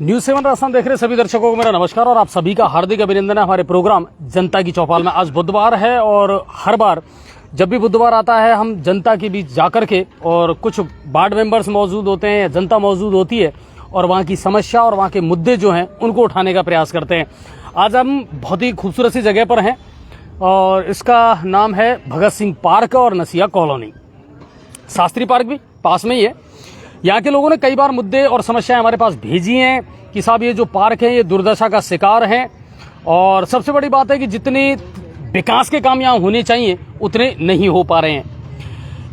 News 7 Rajasthan देख रहे सभी दर्शकों को मेरा नमस्कार और आप सभी का हार्दिक अभिनंदन है हमारे प्रोग्राम जनता की चौपाल में। आज बुधवार है और हर बार जब भी बुधवार आता है हम जनता के बीच जाकर के और कुछ वार्ड मेंबर्स मौजूद होते हैं या जनता मौजूद होती है और वहाँ की समस्या और वहाँ के मुद्दे जो हैं उनको उठाने का प्रयास करते हैं। आज हम बहुत ही खूबसूरत सी जगह पर हैं और इसका नाम है भगत सिंह पार्क और नसिया कॉलोनी। शास्त्री पार्क भी पास में ही है। यहाँ के लोगों ने कई बार मुद्दे और समस्याएं हमारे पास भेजी हैं कि साहब ये जो पार्क है ये दुर्दशा का शिकार है और सबसे बड़ी बात है कि जितने विकास के काम यहाँ होने चाहिए उतने नहीं हो पा रहे हैं।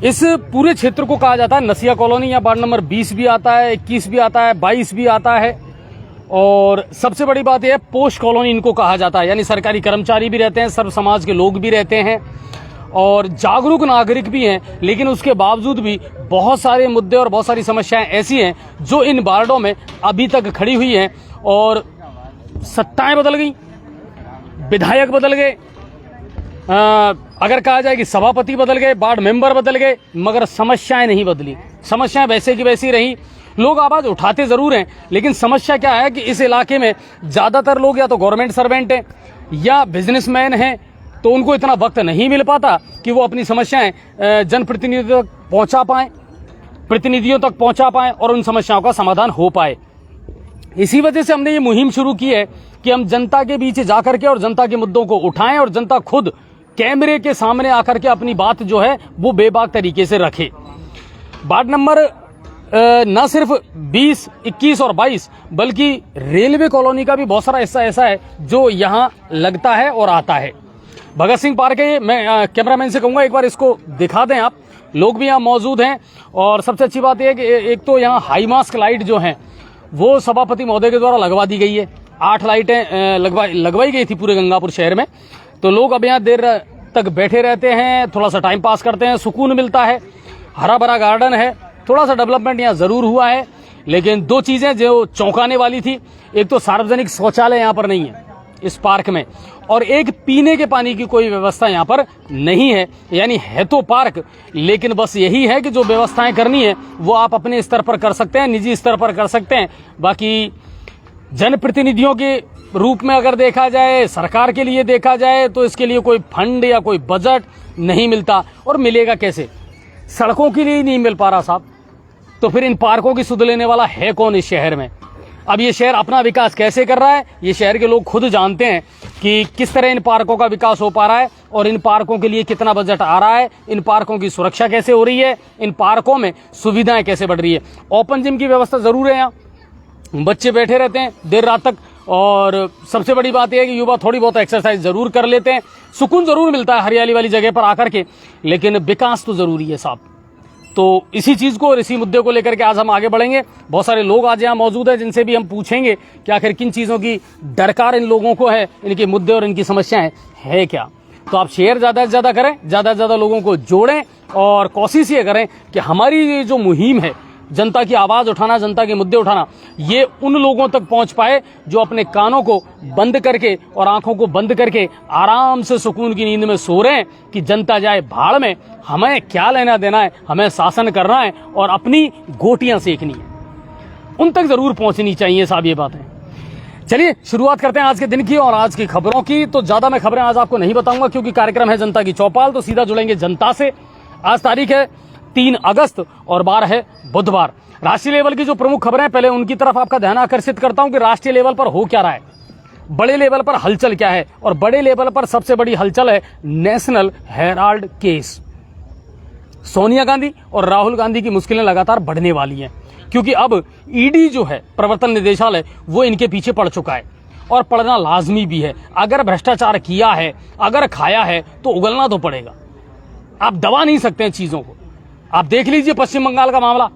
इस पूरे क्षेत्र को कहा जाता है नसिया कॉलोनी। या वार्ड नंबर 20 भी आता है, 21 भी आता है, 22 भी आता है और सबसे बड़ी बात यह है पोस्ट कॉलोनी इनको कहा जाता है। यानी सरकारी कर्मचारी भी रहते हैं, सर्व समाज के लोग भी रहते हैं और जागरूक नागरिक भी हैं, लेकिन उसके बावजूद भी बहुत सारे मुद्दे और बहुत सारी समस्याएं ऐसी हैं जो इन वार्डों में अभी तक खड़ी हुई हैं और सत्ताएं बदल गई, विधायक बदल गए, अगर कहा जाए कि सभापति बदल गए, वार्ड मेंबर बदल गए, मगर समस्याएं नहीं बदली। समस्याएं वैसे की वैसी रही। लोग आवाज उठाते जरूर हैं, लेकिन समस्या क्या है कि इस इलाके में ज्यादातर लोग या तो गवर्नमेंट सर्वेंट हैं या बिजनेसमैन हैं, तो उनको इतना वक्त नहीं मिल पाता कि वो अपनी समस्याएं जनप्रतिनिधियों तक पहुंचा पाएं और उन समस्याओं का समाधान हो पाए। इसी वजह से हमने ये मुहिम शुरू की है कि हम जनता के बीच जाकर के और जनता के मुद्दों को उठाएं और जनता खुद कैमरे के सामने आकर के अपनी बात जो है वो बेबाक तरीके से रखे। वार्ड नंबर न सिर्फ 20, 21 और 22 बल्कि रेलवे कॉलोनी का भी बहुत सारा हिस्सा ऐसा है जो यहाँ लगता है और आता है। भगत सिंह पार्क है। मैं कैमरामैन से कहूंगा एक बार इसको दिखा दें आप। लोग भी यहाँ मौजूद हैं और सबसे अच्छी बात यह है कि एक तो यहाँ हाई मास्क लाइट जो हैं वो सभापति महोदय के द्वारा लगवा दी गई है। 8 लाइटें लगवाई गई थी पूरे गंगापुर शहर में। तो लोग अब यहाँ देर तक बैठे रहते हैं, थोड़ा सा टाइम पास करते हैं, सुकून मिलता है, हरा भरा गार्डन है। थोड़ा सा डेवलपमेंट यहाँ जरूर हुआ है, लेकिन 2 चीजें जो चौंकाने वाली थी, एक तो सार्वजनिक शौचालय यहाँ पर नहीं है इस पार्क में और एक पीने के पानी की कोई व्यवस्था यहाँ पर नहीं है। यानी है तो पार्क, लेकिन बस यही है कि जो व्यवस्थाएं करनी है वो आप अपने स्तर पर कर सकते हैं, निजी स्तर पर कर सकते हैं। बाकी जनप्रतिनिधियों के रूप में अगर देखा जाए, सरकार के लिए देखा जाए, तो इसके लिए कोई फंड या कोई बजट नहीं मिलता। और मिलेगा कैसे? सड़कों के लिए नहीं मिल पा रहा साहब, तो फिर इन पार्कों की सुध लेने वाला है कौन इस शहर में? अब ये शहर अपना विकास कैसे कर रहा है ये शहर के लोग खुद जानते हैं कि किस तरह इन पार्कों का विकास हो पा रहा है और इन पार्कों के लिए कितना बजट आ रहा है, इन पार्कों की सुरक्षा कैसे हो रही है, इन पार्कों में सुविधाएं कैसे बढ़ रही है। ओपन जिम की व्यवस्था जरूर है, यहाँ बच्चे बैठे रहते हैं देर रात तक और सबसे बड़ी बात यह है कि युवा थोड़ी बहुत एक्सरसाइज जरूर कर लेते हैं, सुकून जरूर मिलता है हरियाली वाली जगह पर आकर के, लेकिन विकास तो जरूरी है साहब। तो इसी चीज को और इसी मुद्दे को लेकर के आज हम आगे बढ़ेंगे। बहुत सारे लोग आज यहाँ मौजूद हैं जिनसे भी हम पूछेंगे कि आखिर किन चीजों की दरकार इन लोगों को है, इनके मुद्दे और इनकी समस्याएं है क्या। तो आप शेयर ज्यादा से ज्यादा करें, ज्यादा से ज्यादा लोगों को जोड़ें और कोशिश ये करें कि हमारी ये जो मुहिम है जनता की आवाज उठाना, जनता के मुद्दे उठाना, ये उन लोगों तक पहुंच पाए जो अपने कानों को बंद करके और आंखों को बंद करके आराम से सुकून की नींद में सो रहे हैं कि जनता जाए भाड़ में, हमें क्या लेना देना है, हमें शासन करना है और अपनी गोटियां सेकनी है। उन तक जरूर पहुंचनी चाहिए साहब ये बातें। चलिए शुरुआत करते हैं आज के दिन की और आज की खबरों की। तो ज्यादा मैं खबरें आज आपको नहीं बताऊंगा क्योंकि कार्यक्रम है जनता की चौपाल, तो सीधा जुड़ेंगे जनता से। आज तारीख है 3 अगस्त और बार है बुधवार। राष्ट्रीय लेवल की जो प्रमुख खबरें हैं पहले उनकी तरफ आपका ध्यान आकर्षित करता हूं कि राष्ट्रीय लेवल पर हो क्या रहा है, बड़े लेवल पर हलचल क्या है। और बड़े लेवल पर सबसे बड़ी हलचल है national Herald case. Sonia Gandhi और राहुल गांधी की मुश्किलें लगातार बढ़ने वाली हैं क्योंकि अब ईडी जो है प्रवर्तन निदेशालय वो इनके पीछे पड़ चुका है और पड़ना लाजमी भी है। अगर भ्रष्टाचार किया है, अगर खाया है तो उगलना तो पड़ेगा। आप दबा नहीं सकते हैं चीजों को। आप देख लीजिए पश्चिम बंगाल का मामला,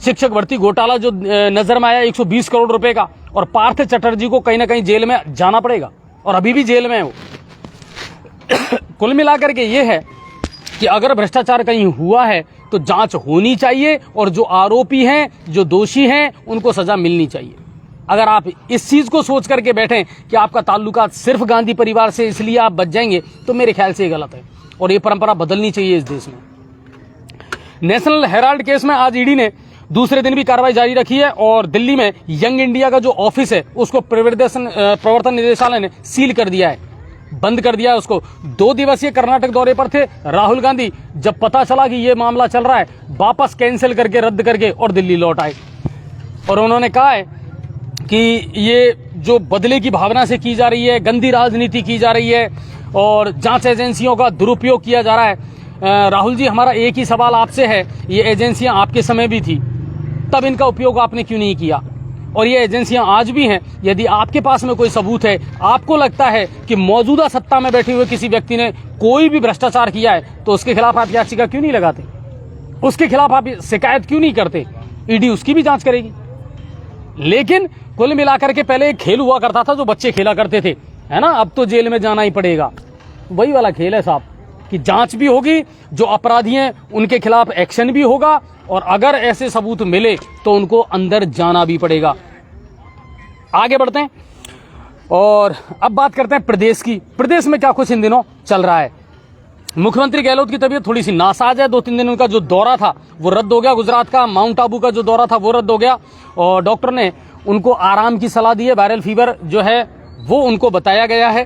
शिक्षक भर्ती घोटाला जो नजर में आया 120 करोड़ रुपए का, और पार्थ चटर्जी को कहीं ना कहीं जेल में जाना पड़ेगा और अभी भी जेल में है वो। कुल मिलाकर के ये है कि अगर भ्रष्टाचार कहीं हुआ है तो जांच होनी चाहिए और जो आरोपी हैं, जो दोषी हैं, उनको सजा मिलनी चाहिए। अगर आप इस चीज को सोच करके बैठें कि आपका ताल्लुकात सिर्फ गांधी परिवार से इसलिए आप बच जाएंगे, तो मेरे ख्याल से ये गलत है और ये परंपरा बदलनी चाहिए इस देश में। नेशनल हेराल्ड केस में आज ईडी ने दूसरे दिन भी कार्रवाई जारी रखी है और दिल्ली में यंग इंडिया का जो ऑफिस है उसको प्रवर्तन निदेशालय ने सील कर दिया है, बंद कर दिया है उसको। 2 दिवसीय कर्नाटक दौरे पर थे राहुल गांधी। जब पता चला कि ये मामला चल रहा है, वापस कैंसिल करके, रद्द करके और दिल्ली लौट आए। और उन्होंने कहा है कि ये जो बदले की भावना से की जा रही है, गंदी राजनीति की जा रही है और जांच एजेंसियों का दुरुपयोग किया जा रहा है। राहुल जी, हमारा एक ही सवाल आपसे है, ये एजेंसियां आपके समय भी थी, तब इनका उपयोग आपने क्यों नहीं किया? और ये एजेंसियां आज भी हैं। यदि आपके पास में कोई सबूत है, आपको लगता है कि मौजूदा सत्ता में बैठे हुए किसी व्यक्ति ने कोई भी भ्रष्टाचार किया है, तो उसके खिलाफ आप याचिका क्यों नहीं लगाते? उसके खिलाफ आप शिकायत क्यों नहीं करते? ईडी उसकी भी जांच करेगी। लेकिन कुल मिलाकर के पहले एक खेल हुआ करता था जो बच्चे खेला करते थे, है ना, अब तो जेल में जाना ही पड़ेगा। वही वाला खेल है साहब, कि जांच भी होगी, जो अपराधी हैं उनके खिलाफ एक्शन भी होगा और अगर ऐसे सबूत मिले तो उनको अंदर जाना भी पड़ेगा। आगे बढ़ते हैं और अब बात करते हैं प्रदेश की। प्रदेश में क्या कुछ इन दिनों चल रहा है। मुख्यमंत्री गहलोत की तबीयत थोड़ी सी नासाज है। 2-3 दिन उनका जो दौरा था वो रद्द हो गया। गुजरात का माउंट आबू का जो दौरा था वो रद्द हो गया और डॉक्टर ने उनको आराम की सलाह दी है। वायरल फीवर जो है वो उनको बताया गया है,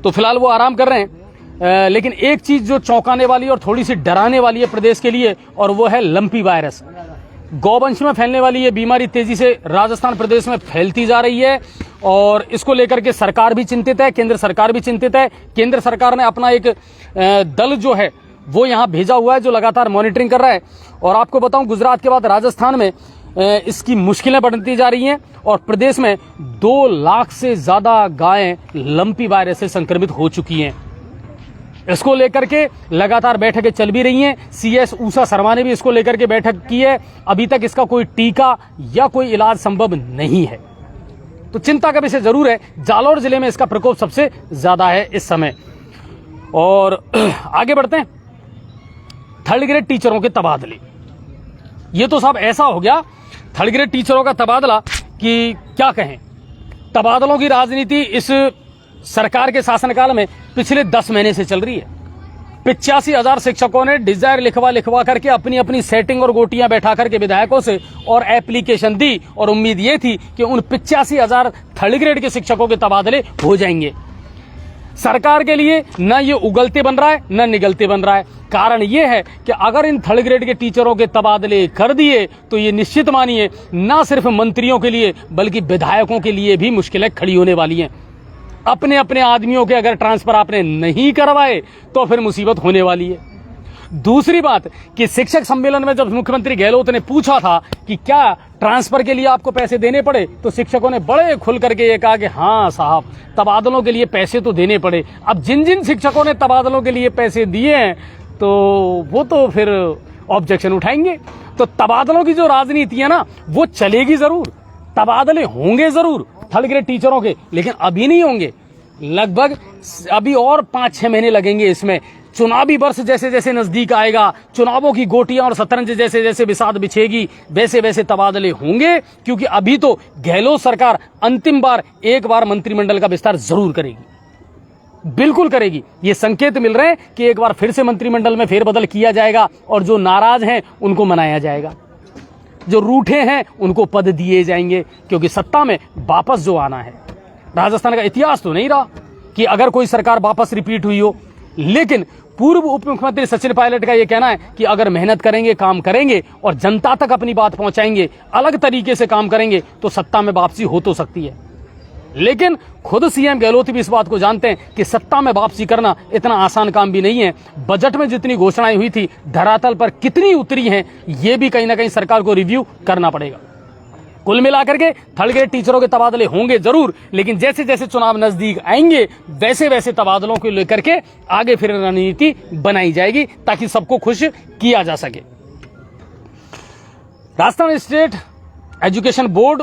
तो फिलहाल वो आराम कर रहे हैं। लेकिन एक चीज जो चौंकाने वाली और थोड़ी सी डराने वाली है प्रदेश के लिए, और वो है लंपी वायरस। गौवंश में फैलने वाली ये बीमारी तेजी से राजस्थान प्रदेश में फैलती जा रही है और इसको लेकर के सरकार भी चिंतित है, केंद्र सरकार भी चिंतित है। केंद्र सरकार ने अपना एक दल जो है वो यहाँ भेजा हुआ है जो लगातार मॉनिटरिंग कर रहा है। और आपको बताऊं, गुजरात के बाद राजस्थान में इसकी मुश्किलें बढ़ती जा रही हैं और प्रदेश में 2 लाख से ज्यादा गायें लंपी वायरस से संक्रमित हो चुकी हैं। इसको लेकर के लगातार बैठकें चल भी रही हैं। सीएस उषा शर्मा ने भी इसको लेकर के बैठक की है। अभी तक इसका कोई टीका या कोई इलाज संभव नहीं है, तो चिंता का विषय जरूर है। जालौर जिले में इसका प्रकोप सबसे ज्यादा है इस समय। और आगे बढ़ते हैं, थर्ड ग्रेड टीचरों के तबादले। ये तो साहब ऐसा हो गया थर्ड ग्रेड टीचरों का तबादला कि क्या कहें। तबादलों की राजनीति इस सरकार के शासनकाल में पिछले 10 महीने से चल रही है। 85,000 शिक्षकों ने डिजायर लिखवा करके अपनी अपनी सेटिंग और गोटियां बैठा करके विधायकों से और एप्लीकेशन दी और उम्मीद ये थी कि उन 85,000 थर्ड ग्रेड के शिक्षकों के तबादले हो जाएंगे। सरकार के लिए न ये उगलते बन रहा है न निगलते बन रहा है। कारण ये है कि अगर इन थर्ड ग्रेड के टीचरों के तबादले कर दिए तो ये निश्चित मानिए न सिर्फ मंत्रियों के लिए बल्कि विधायकों के लिए भी मुश्किलें खड़ी होने वाली हैं। अपने अपने आदमियों के अगर ट्रांसफर आपने नहीं करवाए तो फिर मुसीबत होने वाली है। दूसरी बात कि शिक्षक सम्मेलन में जब मुख्यमंत्री गहलोत ने पूछा था कि क्या ट्रांसफर के लिए आपको पैसे देने पड़े, तो शिक्षकों ने बड़े खुल करके ये कहा कि हाँ साहब, तबादलों के लिए पैसे तो देने पड़े। अब जिन जिन शिक्षकों ने तबादलों के लिए पैसे दिए हैं तो वो तो फिर ऑब्जेक्शन उठाएंगे। तो तबादलों की जो राजनीति है ना वो चलेगी जरूर, तबादले होंगे जरूर थर्ड ग्रेड टीचरों के, लेकिन अभी नहीं होंगे। लगभग अभी और 5-6 महीने लगेंगे इसमें। चुनावी वर्ष जैसे जैसे नजदीक आएगा, चुनावों की गोटियां और शतरंज जैसे जैसे बिसात बिछेगी, वैसे वैसे तबादले होंगे। क्योंकि अभी तो गहलोत सरकार अंतिम बार एक बार मंत्रिमंडल का विस्तार जरूर करेगी, बिल्कुल करेगी। ये संकेत मिल रहे हैं कि एक बार फिर से मंत्रिमंडल में फेरबदल किया जाएगा और जो नाराज हैं उनको मनाया जाएगा, जो रूठे हैं उनको पद दिए जाएंगे। क्योंकि सत्ता में वापस जो आना है, राजस्थान का इतिहास तो नहीं रहा कि अगर कोई सरकार वापस रिपीट हुई हो। लेकिन पूर्व उप मुख्यमंत्री सचिन पायलट का यह कहना है कि अगर मेहनत करेंगे, काम करेंगे और जनता तक अपनी बात पहुंचाएंगे, अलग तरीके से काम करेंगे तो सत्ता में वापसी हो तो सकती है। लेकिन खुद सीएम गहलोत भी इस बात को जानते हैं कि सत्ता में वापसी करना इतना आसान काम भी नहीं है। बजट में जितनी घोषणाएं हुई थी धरातल पर कितनी उतरी हैं, ये भी कहीं ना कहीं सरकार को रिव्यू करना पड़ेगा। कुल मिलाकर के थर्ड ग्रेड टीचरों के तबादले होंगे जरूर, लेकिन जैसे जैसे चुनाव नजदीक आएंगे वैसे वैसे तबादलों को लेकर के आगे फिर रणनीति बनाई जाएगी ताकि सबको खुश किया जा सके। राजस्थान स्टेट एजुकेशन बोर्ड,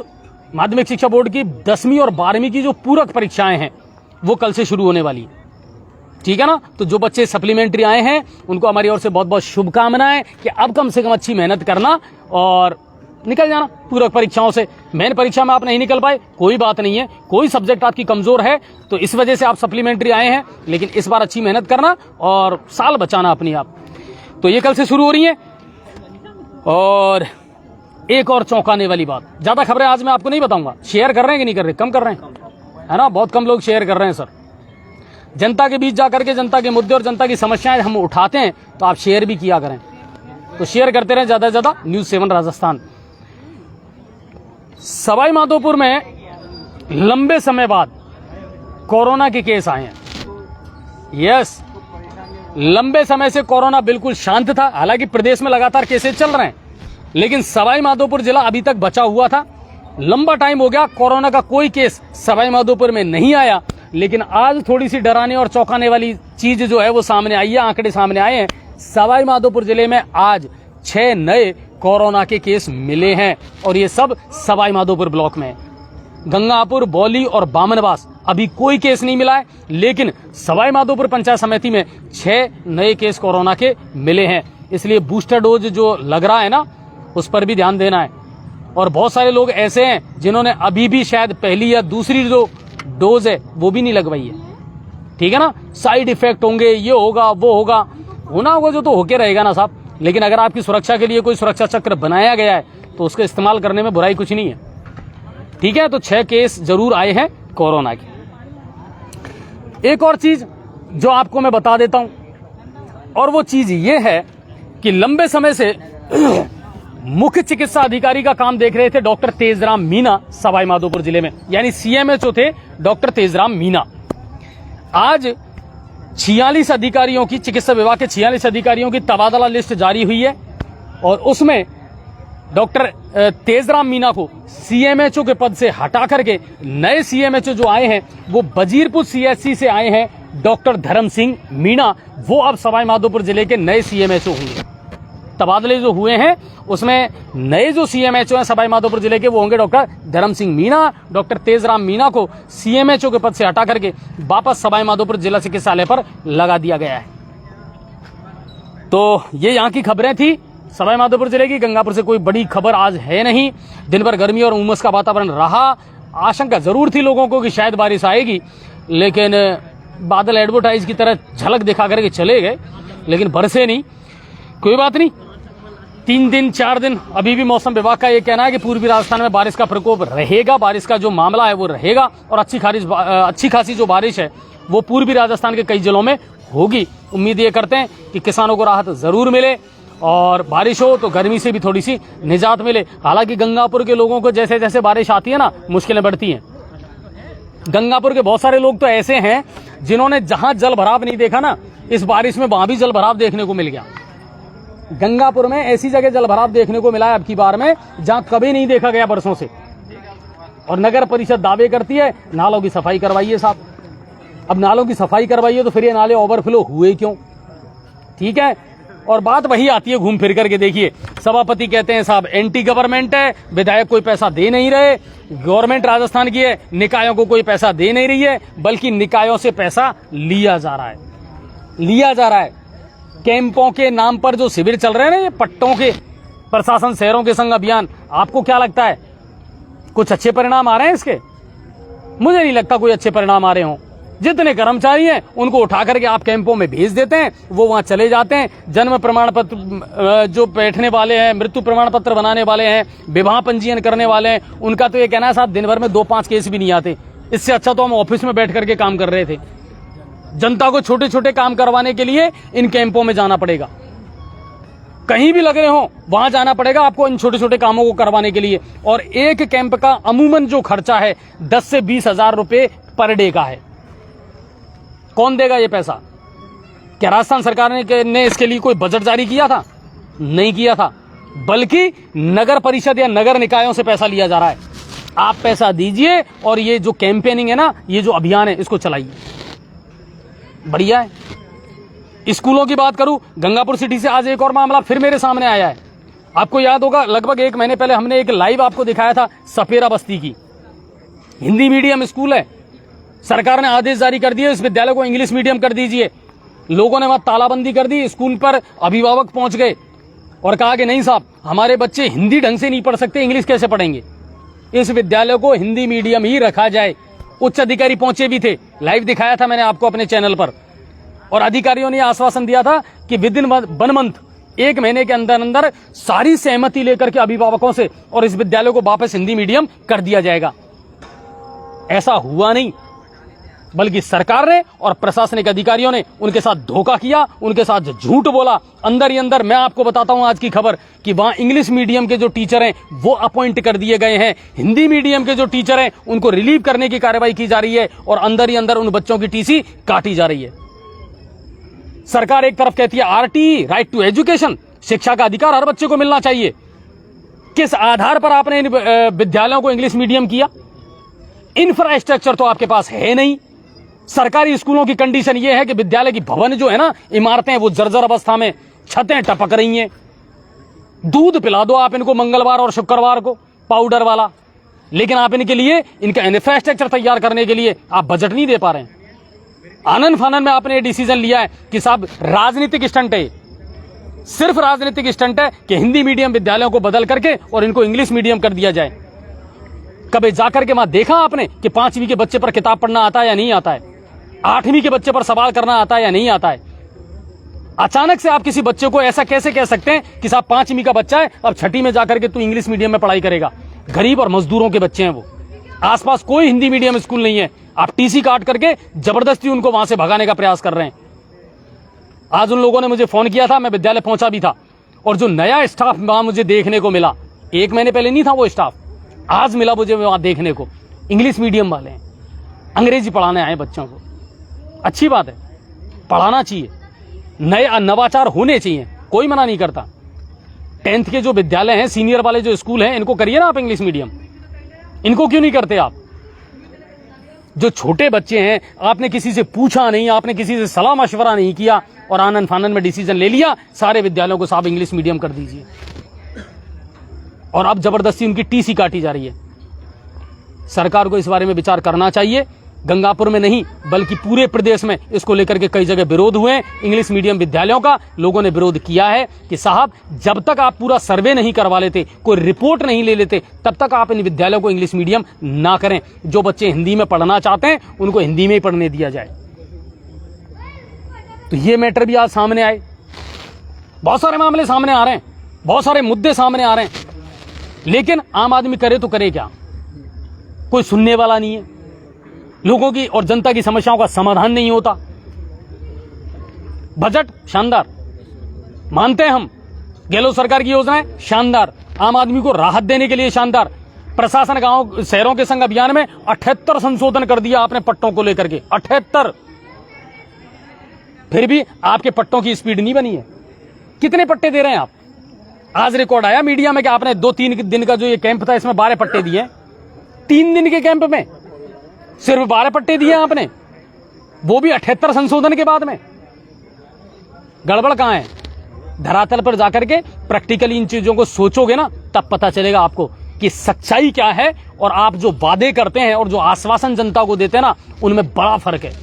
माध्यमिक शिक्षा बोर्ड की 10वीं और 12वीं की जो पूरक परीक्षाएं हैं वो कल से शुरू होने वाली है। ठीक है ना। तो जो बच्चे सप्लीमेंट्री आए हैं उनको हमारी ओर से बहुत बहुत शुभकामनाएं कि अब कम से कम अच्छी मेहनत करना और निकल जाना पूरक परीक्षाओं से। मेन परीक्षा में आप नहीं निकल पाए, कोई बात नहीं है, कोई सब्जेक्ट आपकी कमजोर है तो इस वजह से आप सप्लीमेंट्री आए हैं, लेकिन इस बार अच्छी मेहनत करना और साल बचाना अपनी आप। तो ये कल से शुरू हो रही है। और एक और चौंकाने वाली बात, ज्यादा खबरें आज मैं आपको नहीं बताऊंगा। शेयर कर रहे हैं कि नहीं कर रहे? कम कर रहे हैं, है ना? बहुत कम लोग शेयर कर रहे हैं सर। जनता के बीच जाकर के जनता के मुद्दे और जनता की समस्याएं हम उठाते हैं, तो आप शेयर भी किया करें। तो शेयर करते रहें ज्यादा से ज्यादा। न्यूज़ 7 राजस्थान। सवाई माधोपुर में लंबे समय बाद कोरोना के केस आए हैं। यस, लंबे समय से कोरोना बिल्कुल शांत था। हालांकि प्रदेश में लगातार केसेस चल रहे हैं, लेकिन सवाई माधोपुर जिला अभी तक बचा हुआ था। लंबा टाइम हो गया, कोरोना का कोई केस सवाई माधोपुर में नहीं आया। लेकिन आज थोड़ी सी डराने और चौंकाने वाली चीज जो है वो सामने आई है, आंकड़े सामने आए हैं। सवाई माधोपुर जिले में आज 6 नए कोरोना के केस मिले हैं और ये सब सवाई माधोपुर ब्लॉक में है। गंगापुर, बौली और बामनवास अभी कोई केस नहीं मिला है, लेकिन सवाई माधोपुर पंचायत समिति में 6 नए केस कोरोना के मिले हैं। इसलिए बूस्टर डोज जो लग रहा है ना, उस पर भी ध्यान देना है। और बहुत सारे लोग ऐसे हैं जिन्होंने अभी भी शायद पहली या दूसरी जो डोज है वो भी नहीं लगवाई है। ठीक है ना? साइड इफेक्ट होंगे, ये होगा वो होगा, होना होगा जो तो होके रहेगा ना साहब। लेकिन अगर आपकी सुरक्षा के लिए कोई सुरक्षा चक्र बनाया गया है तो उसका इस्तेमाल करने में बुराई कुछ नहीं है। ठीक है? तो 6 केस जरूर आए हैं कोरोना के। एक और चीज जो आपको मैं बता देता हूं, और वो चीज ये है कि लंबे समय से मुख्य चिकित्सा अधिकारी का काम देख रहे थे डॉक्टर तेजराम मीना सवाई माधोपुर जिले में, यानी सीएमएचओ थे डॉक्टर तेजराम मीना। आज 46 अधिकारियों की, चिकित्सा विभाग के 46 अधिकारियों की तबादला लिस्ट जारी हुई है और उसमें डॉक्टर तेजराम मीना को सीएमएचओ के पद से हटा करके नए सीएमएचओ जो आए हैं वो वजीरपुर सीएचसी से आए हैं डॉक्टर धर्म सिंह मीना। वो अब सवाई माधोपुर जिले के नए सीएमएचओ होंगे। तबादले जो हुए हैं उसमें नए जो सीएमएचओ हैं सवाई माधोपुर जिले के वो होंगे डॉक्टर धर्म सिंह मीना। डॉक्टर तेजराम मीना को सीएमएचओ के पद से हटा करके वापस सवाई माधोपुर जिला चिकित्सालय पर लगा दिया गया है। तो ये यहाँ की खबरें थी सवाई माधोपुर जिले की। गंगापुर से कोई बड़ी खबर आज है नहीं। दिन भर गर्मी और उमस का वातावरण रहा। आशंका जरूर थी लोगों को कि शायद बारिश आएगी, लेकिन बादल एडवर्टाइज की तरह झलक दिखा करके चले गए, लेकिन बरसे नहीं। कोई बात नहीं, 3 दिन 4 दिन अभी भी मौसम विभाग का ये कहना है कि पूर्वी राजस्थान में बारिश का प्रकोप रहेगा। बारिश का जो मामला है वो रहेगा और अच्छी खासी जो बारिश है वो पूर्वी राजस्थान के कई जिलों में होगी। उम्मीद ये करते हैं कि किसानों को राहत जरूर मिले और बारिश हो तो गर्मी से भी थोड़ी सी निजात मिले। हालांकि गंगापुर के लोगों को जैसे जैसे बारिश आती है ना, मुश्किलें बढ़ती हैं। गंगापुर के बहुत सारे लोग तो ऐसे हैं जिन्होंने जहां जल भराव नहीं देखा ना, इस बारिश में वहां भी जल भराव देखने को मिल गया। गंगापुर में ऐसी जगह जल भराव देखने को मिला है अब की बार में जहां कभी नहीं देखा गया बरसों से। और नगर परिषद दावे करती है नालों की सफाई करवाइए साहब। अब नालों की सफाई करवाइए तो फिर ये नाले ओवरफ्लो हुए क्यों? ठीक है, और बात वही आती है घूम फिर करके। देखिए, सभापति कहते हैं साहब एंटी गवर्नमेंट है, विधायक कोई पैसा दे नहीं रहे, गवर्नमेंट राजस्थान की है, निकायों को कोई पैसा दे नहीं रही है, बल्कि निकायों से पैसा लिया जा रहा है। कैंपों के नाम पर जो शिविर चल रहे हैं ना, ये पट्टों के, प्रशासन शहरों के संग अभियान, आपको क्या लगता है कुछ अच्छे परिणाम आ रहे हैं इसके? मुझे नहीं लगता कोई अच्छे परिणाम आ रहे हों। जितने कर्मचारी हैं उनको उठा करके आप कैंपों में भेज देते हैं, वो वहां चले जाते हैं। जन्म प्रमाण पत्र जो बैठने वाले हैं, मृत्यु प्रमाण पत्र बनाने वाले हैं, विवाह पंजीयन करने वाले हैं, उनका तो ये कहना है साहब दिन भर में 2-5 केस भी नहीं आते। इससे अच्छा तो हम ऑफिस में बैठ करके काम कर रहे थे। जनता को छोटे छोटे काम करवाने के लिए इन कैंपों में जाना पड़ेगा। कहीं भी लग रहे हो वहां जाना पड़ेगा आपको इन छोटे छोटे कामों को करवाने के लिए। और एक कैंप का अमूमन जो खर्चा है 10 से 20 हजार रुपए पर डे का है। कौन देगा ये पैसा? क्या राजस्थान सरकार ने इसके लिए कोई बजट जारी किया था? नहीं किया था, बल्कि नगर परिषद या नगर निकायों से पैसा लिया जा रहा है। आप पैसा दीजिए और ये जो कैंपेनिंग है ना, ये जो अभियान है, इसको चलाइए। बढ़िया है। स्कूलों की बात करूं, गंगापुर सिटी से आज एक और मामला फिर मेरे सामने आया है। आपको याद होगा लगभग 1 महीने पहले हमने एक लाइव आपको दिखाया था सपेरा बस्ती की। हिंदी मीडियम स्कूल है, सरकार ने आदेश जारी कर दिए इस विद्यालय को इंग्लिश मीडियम कर दीजिए। लोगों ने वहां तालाबंदी कर दी। स्कूल पर अभिभावक पहुंच गए और कहा कि नहीं साहब, हमारे बच्चे हिंदी ढंग से नहीं पढ़ सकते, इंग्लिश कैसे पढ़ेंगे, इस विद्यालय को हिंदी मीडियम ही रखा जाए। उच्च अधिकारी पहुंचे भी थे, लाइव दिखाया था मैंने आपको अपने चैनल पर। और अधिकारियों ने आश्वासन दिया था कि विद इन 1 मंथ 1 महीने के अंदर अंदर सारी सहमति लेकर के अभिभावकों से और इस विद्यालय को वापस हिंदी मीडियम कर दिया जाएगा। ऐसा हुआ नहीं, बल्कि सरकार ने और प्रशासनिक अधिकारियों ने उनके साथ धोखा किया, उनके साथ झूठ बोला। अंदर ही अंदर मैं आपको बताता हूं आज की खबर कि वहां इंग्लिश मीडियम के जो टीचर हैं वो अपॉइंट कर दिए गए हैं, हिंदी मीडियम के जो टीचर हैं उनको रिलीव करने की कार्रवाई की जा रही है और अंदर ही अंदर उन बच्चों की टीसी काटी जा रही है। सरकार एक तरफ कहती है आरटी, राइट टू एजुकेशन, शिक्षा का अधिकार हर बच्चे को मिलना चाहिए। किस आधार पर आपने इन विद्यालयों को इंग्लिश मीडियम किया? इंफ्रास्ट्रक्चर तो आपके पास है नहीं। सरकारी स्कूलों की कंडीशन यह है कि विद्यालय की भवन जो है ना, इमारतें वो जर्जर अवस्था में, छतें टपक रही हैं। दूध पिला दो आप इनको मंगलवार और शुक्रवार को पाउडर वाला, लेकिन आप इनके लिए इनका इंफ्रास्ट्रक्चर तैयार करने के लिए आप बजट नहीं दे पा रहे हैं। आनन फानन में आपने ये डिसीजन लिया है कि साहब राजनीतिक स्टंट है, सिर्फ राजनीतिक स्टंट है कि हिंदी मीडियम विद्यालयों को बदल करके और इनको इंग्लिश मीडियम कर दिया जाए। कभी जाकर के वहां देखा आपने कि 5वीं के बच्चे पर किताब पढ़ना आता है या नहीं आता है? 8वीं के बच्चे पर सवाल करना आता है या नहीं आता है? अचानक से आप किसी बच्चे को ऐसा कैसे कह सकते हैं कि साहब 5वीं का बच्चा है, अब 6ठी में जाकर के तू इंग्लिश मीडियम में पढ़ाई करेगा? गरीब और मजदूरों के बच्चे हैं वो, आसपास कोई हिंदी मीडियम स्कूल नहीं है। आप टीसी काट करके जबरदस्ती उनको वहां से भगाने का प्रयास कर रहे हैं। आज उन लोगों ने मुझे फोन किया था, मैं विद्यालय पहुंचा भी था, और जो नया स्टाफ वहां मुझे देखने को मिला, 1 महीने पहले नहीं था वो स्टाफ, आज मिला मुझे वहां देखने को। इंग्लिश मीडियम वाले हैं, अंग्रेजी पढ़ाने आए बच्चों को। अच्छी बात है, पढ़ाना चाहिए, नए नवाचार होने चाहिए, कोई मना नहीं करता। 10th के जो विद्यालय हैं, सीनियर वाले जो स्कूल हैं, इनको करिए ना आप इंग्लिश मीडियम। इनको क्यों नहीं करते आप? जो छोटे बच्चे हैं, आपने किसी से पूछा नहीं, आपने किसी से सलाह मशवरा नहीं किया और आनन फानन में डिसीजन ले लिया, सारे विद्यालयों को साहब इंग्लिश मीडियम कर दीजिए, और अब जबरदस्ती उनकी टीसी काटी जा रही है। सरकार को इस बारे में विचार करना चाहिए। गंगापुर में नहीं बल्कि पूरे प्रदेश में इसको लेकर के कई जगह विरोध हुए हैं। इंग्लिश मीडियम विद्यालयों का लोगों ने विरोध किया है कि साहब जब तक आप पूरा सर्वे नहीं करवा लेते, कोई रिपोर्ट नहीं ले लेते, तब तक आप इन विद्यालयों को इंग्लिश मीडियम ना करें। जो बच्चे हिंदी में पढ़ना चाहते हैं उनको हिंदी में ही पढ़ने दिया जाए। तो ये मैटर भी आज सामने आए, बहुत सारे मामले सामने आ रहे हैं, बहुत सारे मुद्दे सामने आ रहे हैं, लेकिन आम आदमी करे तो करे क्या? कोई सुनने वाला नहीं है। लोगों की और जनता की समस्याओं का समाधान नहीं होता। बजट शानदार, मानते हैं हम, गहलोत सरकार की योजनाएं शानदार, आम आदमी को राहत देने के लिए शानदार। प्रशासन गांव शहरों के संग अभियान में 78 संशोधन कर दिया आपने पट्टों को लेकर के, 78। फिर भी आपके पट्टों की स्पीड नहीं बनी है। कितने पट्टे दे रहे हैं आप? आज रिकॉर्ड आया मीडिया में कि आपने 2-3 दिन का जो ये कैंप था, इसमें 12 पट्टे दिए। 3 दिन के कैंप में सिर्फ 12 पट्टे दिए आपने, वो भी 78 संशोधन के बाद में। गड़बड़ कहां है? धरातल पर जाकर के प्रैक्टिकली इन चीजों को सोचोगे ना, तब पता चलेगा आपको कि सच्चाई क्या है, और आप जो वादे करते हैं और जो आश्वासन जनता को देते हैं ना, उनमें बड़ा फर्क है।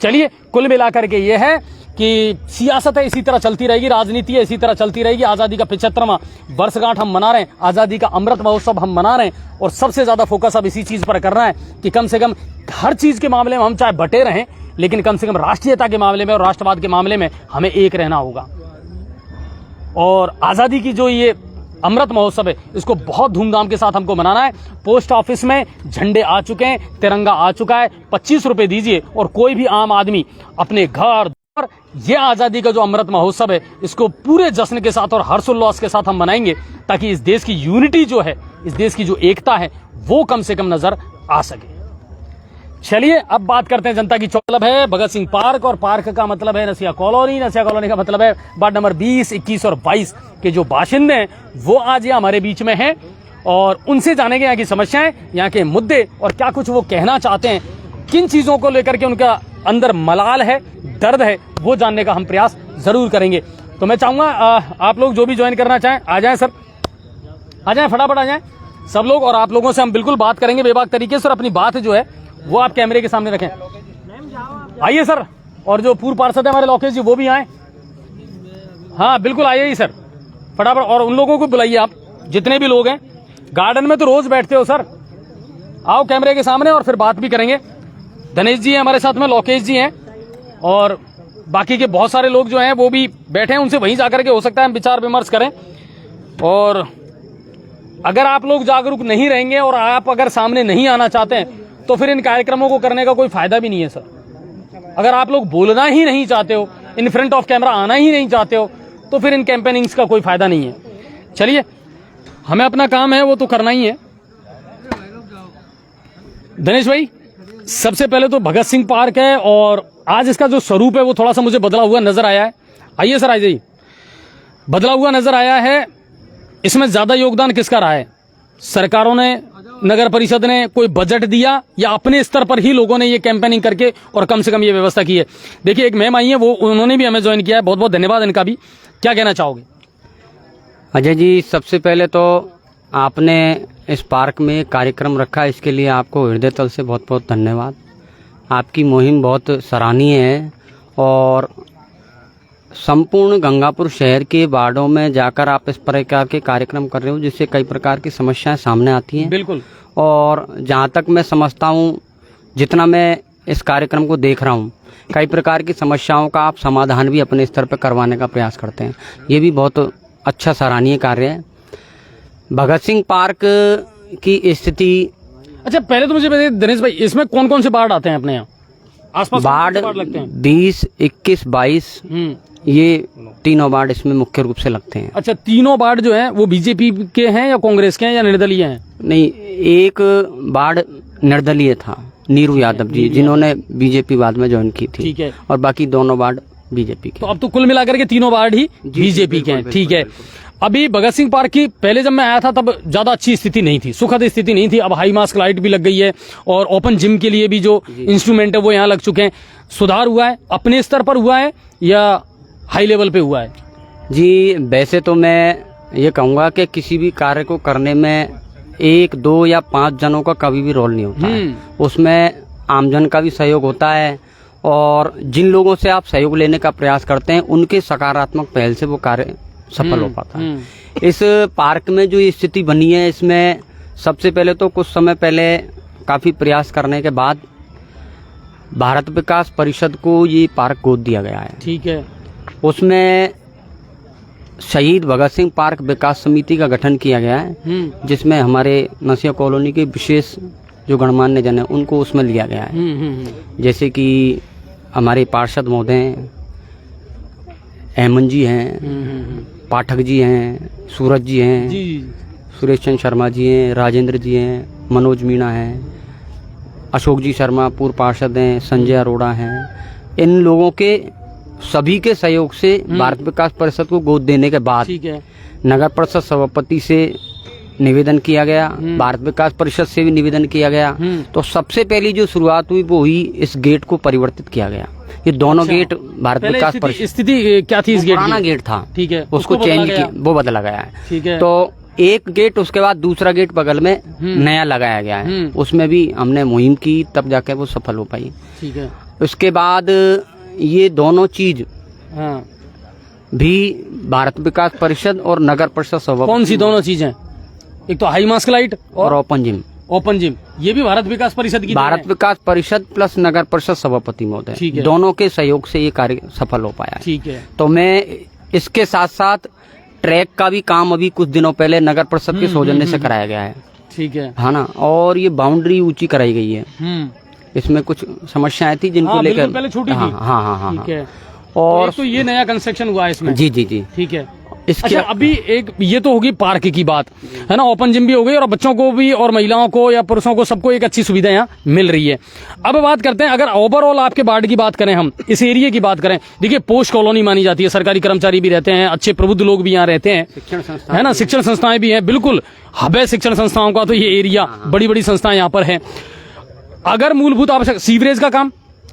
चलिए, कुल मिलाकर के ये है कि सियासत है इसी तरह चलती रहेगी, राजनीति है इसी तरह चलती रहेगी। आजादी का 75वां वर्षगांठ हम मना रहे हैं, आजादी का अमृत महोत्सव हम मना रहे हैं, और सबसे ज्यादा फोकस अब इसी चीज पर करना है कि कम से कम हर चीज के मामले में हम चाहे बटे रहें, लेकिन कम से कम राष्ट्रीयता के मामले में और राष्ट्रवाद के मामले में हमें एक रहना होगा। और आजादी की जो ये अमृत महोत्सव है, इसको बहुत धूमधाम के साथ हमको मनाना है। पोस्ट ऑफिस में झंडे आ चुके हैं, तिरंगा आ चुका है, 25 रुपए दीजिए और कोई भी आम आदमी अपने घर। ये आजादी का जो अमृत महोत्सव है, इसको पूरे जश्न के साथ और हर्षोल्लास के साथ हम मनाएंगे, ताकि इस देश की यूनिटी जो है, इस देश की जो एकता है, वो कम से कम नजर आ सके। चलिए, अब बात करते हैं जनता की मतलब है भगत सिंह पार्क, और पार्क का मतलब है नसिया कॉलोनी, नसिया कॉलोनी का मतलब है वार्ड नंबर 20, 21 और 22 के जो बाशिंदे हैं, वो आज ये हमारे बीच में हैं, और उनसे जानेंगे यहाँ की समस्याएं, यहाँ के मुद्दे, और क्या कुछ वो कहना चाहते हैं, किन चीजों को लेकर के उनका अंदर मलाल है, दर्द है, वो जानने का हम प्रयास जरूर करेंगे। तो मैं चाहूंगा आप लोग जो भी ज्वाइन करना चाहें आ जाएं सर, आ जाएं, फटाफट आ जाएं सब लोग, और आप लोगों से हम बिल्कुल बात करेंगे बेबाक तरीके से, और अपनी बात जो है वो आप कैमरे के सामने रखें। आइए सर, और जो पूर्व पार्षद है हमारे लोकेश जी, वो भी आए। हाँ बिल्कुल आइए ही सर, फटाफट, और उन लोगों को बुलाइए आप, जितने भी लोग हैं। गार्डन में तो रोज बैठते हो सर, आओ कैमरे के सामने और फिर बात भी करेंगे। धनेश जी हैं हमारे साथ में, लोकेश जी हैं, और बाकी के बहुत सारे लोग जो हैं वो भी बैठे हैं, उनसे वहीं जाकर के हो सकता है हम विचार विमर्श करें। और अगर आप लोग जागरूक नहीं रहेंगे और आप अगर सामने नहीं आना चाहते हैं तो फिर इन कार्यक्रमों को करने का कोई फायदा भी नहीं है सर। अगर आप लोग बोलना ही नहीं चाहते हो, इन फ्रंट ऑफ कैमरा आना ही नहीं चाहते हो, तो फिर इन कैंपेनिंग्स का कोई फायदा नहीं है। चलिए, हमें अपना काम है वो तो करना ही है। दिनेश भाई, सबसे पहले तो भगत सिंह पार्क है और आज इसका जो स्वरूप है वो थोड़ा सा मुझे बदला हुआ नजर आया है। आइए सर, आइए। बदला हुआ नजर आया है, इसमें ज्यादा योगदान किसका रहा है? सरकारों ने, नगर परिषद ने कोई बजट दिया या अपने स्तर पर ही लोगों ने ये कैंपेनिंग करके और कम से कम ये व्यवस्था की है? देखिए, एक मैम आई है, वो उन्होंने भी हमें ज्वाइन किया है, बहुत बहुत धन्यवाद इनका भी। क्या कहना चाहोगे? अजय जी, सबसे पहले तो आपने इस पार्क में कार्यक्रम रखा, इसके लिए आपको हृदय तल से बहुत बहुत धन्यवाद। आपकी मुहिम बहुत सराहनीय है और संपूर्ण गंगापुर शहर के वार्डों में जाकर आप इस प्रकार के कार्यक्रम कर रहे हो, जिससे कई प्रकार की समस्याएं सामने आती हैं। बिल्कुल। और जहां तक मैं समझता हूं, जितना मैं इस कार्यक्रम को देख रहा हूं, कई प्रकार की समस्याओं का आप समाधान भी अपने स्तर पर करवाने का प्रयास करते हैं। ये भी बहुत अच्छा सराहनीय कार्य है। भगत सिंह पार्क की स्थिति, अच्छा पहले तो मुझे बताइए दिनेश भाई, इसमें कौन कौन से वार्ड आते हैं अपने यहाँ आसपास? वार्ड लगते हैं 20, 21, 22, ये तीनों वार्ड इसमें मुख्य रूप से लगते हैं। अच्छा, तीनों वार्ड जो हैं वो बीजेपी के हैं या कांग्रेस के हैं या निर्दलीय हैं? नहीं, एक वार्ड निर्दलीय था, नीरू यादव जी, जिन्होंने बीजेपी बाद में ज्वाइन की थी। ठीक है। और बाकी दोनों वार्ड बीजेपी के। तो अब तो कुल मिलाकर के तीनों वार्ड ही बीजेपी के हैं। ठीक है। अभी भगत सिंह पार्क की पहले जब मैं आया था तब ज्यादा अच्छी स्थिति नहीं थी, सुखद स्थिति नहीं थी। अब हाई मास्क लाइट भी लग गई है और ओपन जिम के लिए भी जो इंस्ट्रूमेंट है वो यहाँ लग चुके हैं। सुधार हुआ है, अपने स्तर पर हुआ है या हाई लेवल पे हुआ है? जी, वैसे तो मैं ये कहूँगा कि किसी भी कार्य को करने में 1, 2 या 5 जनों का कभी भी रोल नहीं होता है। उसमें आमजन का भी सहयोग होता है और जिन लोगों से आप सहयोग लेने का प्रयास करते हैं उनके सकारात्मक पहल से वो कार्य सफल हो पाता है। इस पार्क में जो स्थिति बनी है, इसमें सबसे पहले तो कुछ समय पहले काफी प्रयास करने के बाद भारत विकास परिषद को ये पार्क गोद दिया गया है। ठीक है। उसमें शहीद भगत सिंह पार्क विकास समिति का गठन किया गया है, जिसमें हमारे नसिया कॉलोनी के विशेष जो गणमान्य जन है उनको उसमें लिया गया है। जैसे कि हमारे पार्षद महोदय हेमंत जी हैं, पाठक जी हैं, सूरज जी हैं, सुरेश चंद्र शर्मा जी हैं, राजेंद्र जी हैं, मनोज मीणा हैं, अशोक जी शर्मा पूर्व पार्षद हैं, संजय अरोड़ा हैं। इन लोगों के सभी के सहयोग से भारत विकास परिषद को गोद देने के बाद नगर परिषद सभापति से निवेदन किया गया, भारत विकास परिषद से भी निवेदन किया गया। तो सबसे पहली जो शुरुआत हुई वो हुई, इस गेट को परिवर्तित किया गया। ये दोनों गेट भारत विकास परिषद, स्थिति क्या थी? इस गेट पुराना गेट था, ठीक है, उसको चेंज किया, वो बदला गया है। ठीक है। तो एक गेट, उसके बाद दूसरा गेट बगल में नया लगाया गया है। उसमें भी हमने मुहिम की, तब जाके वो सफल हो पाई। ठीक है। उसके बाद ये दोनों चीज भी भारत विकास परिषद और नगर परिषद सभापति। कौन सी दोनों चीजें? एक तो हाई मास्क लाइट और ओपन जिम। ओपन जिम, ये भी भारत विकास परिषद की? भारत विकास परिषद प्लस नगर परिषद सभापति महोदय, दोनों के सहयोग से ये कार्य सफल हो पाया। ठीक है। तो मैं इसके साथ साथ ट्रैक का भी काम अभी कुछ दिनों पहले नगर परिषद के सौजन्य से कराया गया है। ठीक है, हाँ ना। और ये बाउंड्री ऊंची कराई गई है। इसमें कुछ समस्याएं थी जिनको लेकर पहले छोटी थी। हाँ। ठीक है। और तो ये नया कंस्ट्रक्शन हुआ है इसमें? जी। ठीक है। इसके अच्छा, अभी एक ये तो होगी पार्क की बात, है ना, ओपन जिम भी हो गई और बच्चों को भी और महिलाओं को या पुरुषों को सबको एक अच्छी सुविधा यहाँ मिल रही है। अब बात करते हैं, अगर ओवरऑल आपके वार्ड की बात करें, हम इस एरिया की बात करें, देखिए पोस्ट कॉलोनी मानी जाती है, सरकारी कर्मचारी भी रहते हैं, अच्छे प्रबुद्ध लोग भी यहाँ रहते हैं, है ना, शिक्षण संस्थाएं भी हैं, बिल्कुल हब है शिक्षण संस्थाओं का। तो ये एरिया बड़ी बड़ी संस्थाएं यहाँ पर है। अगर मूलभूत आवश्यक सीवरेज का काम,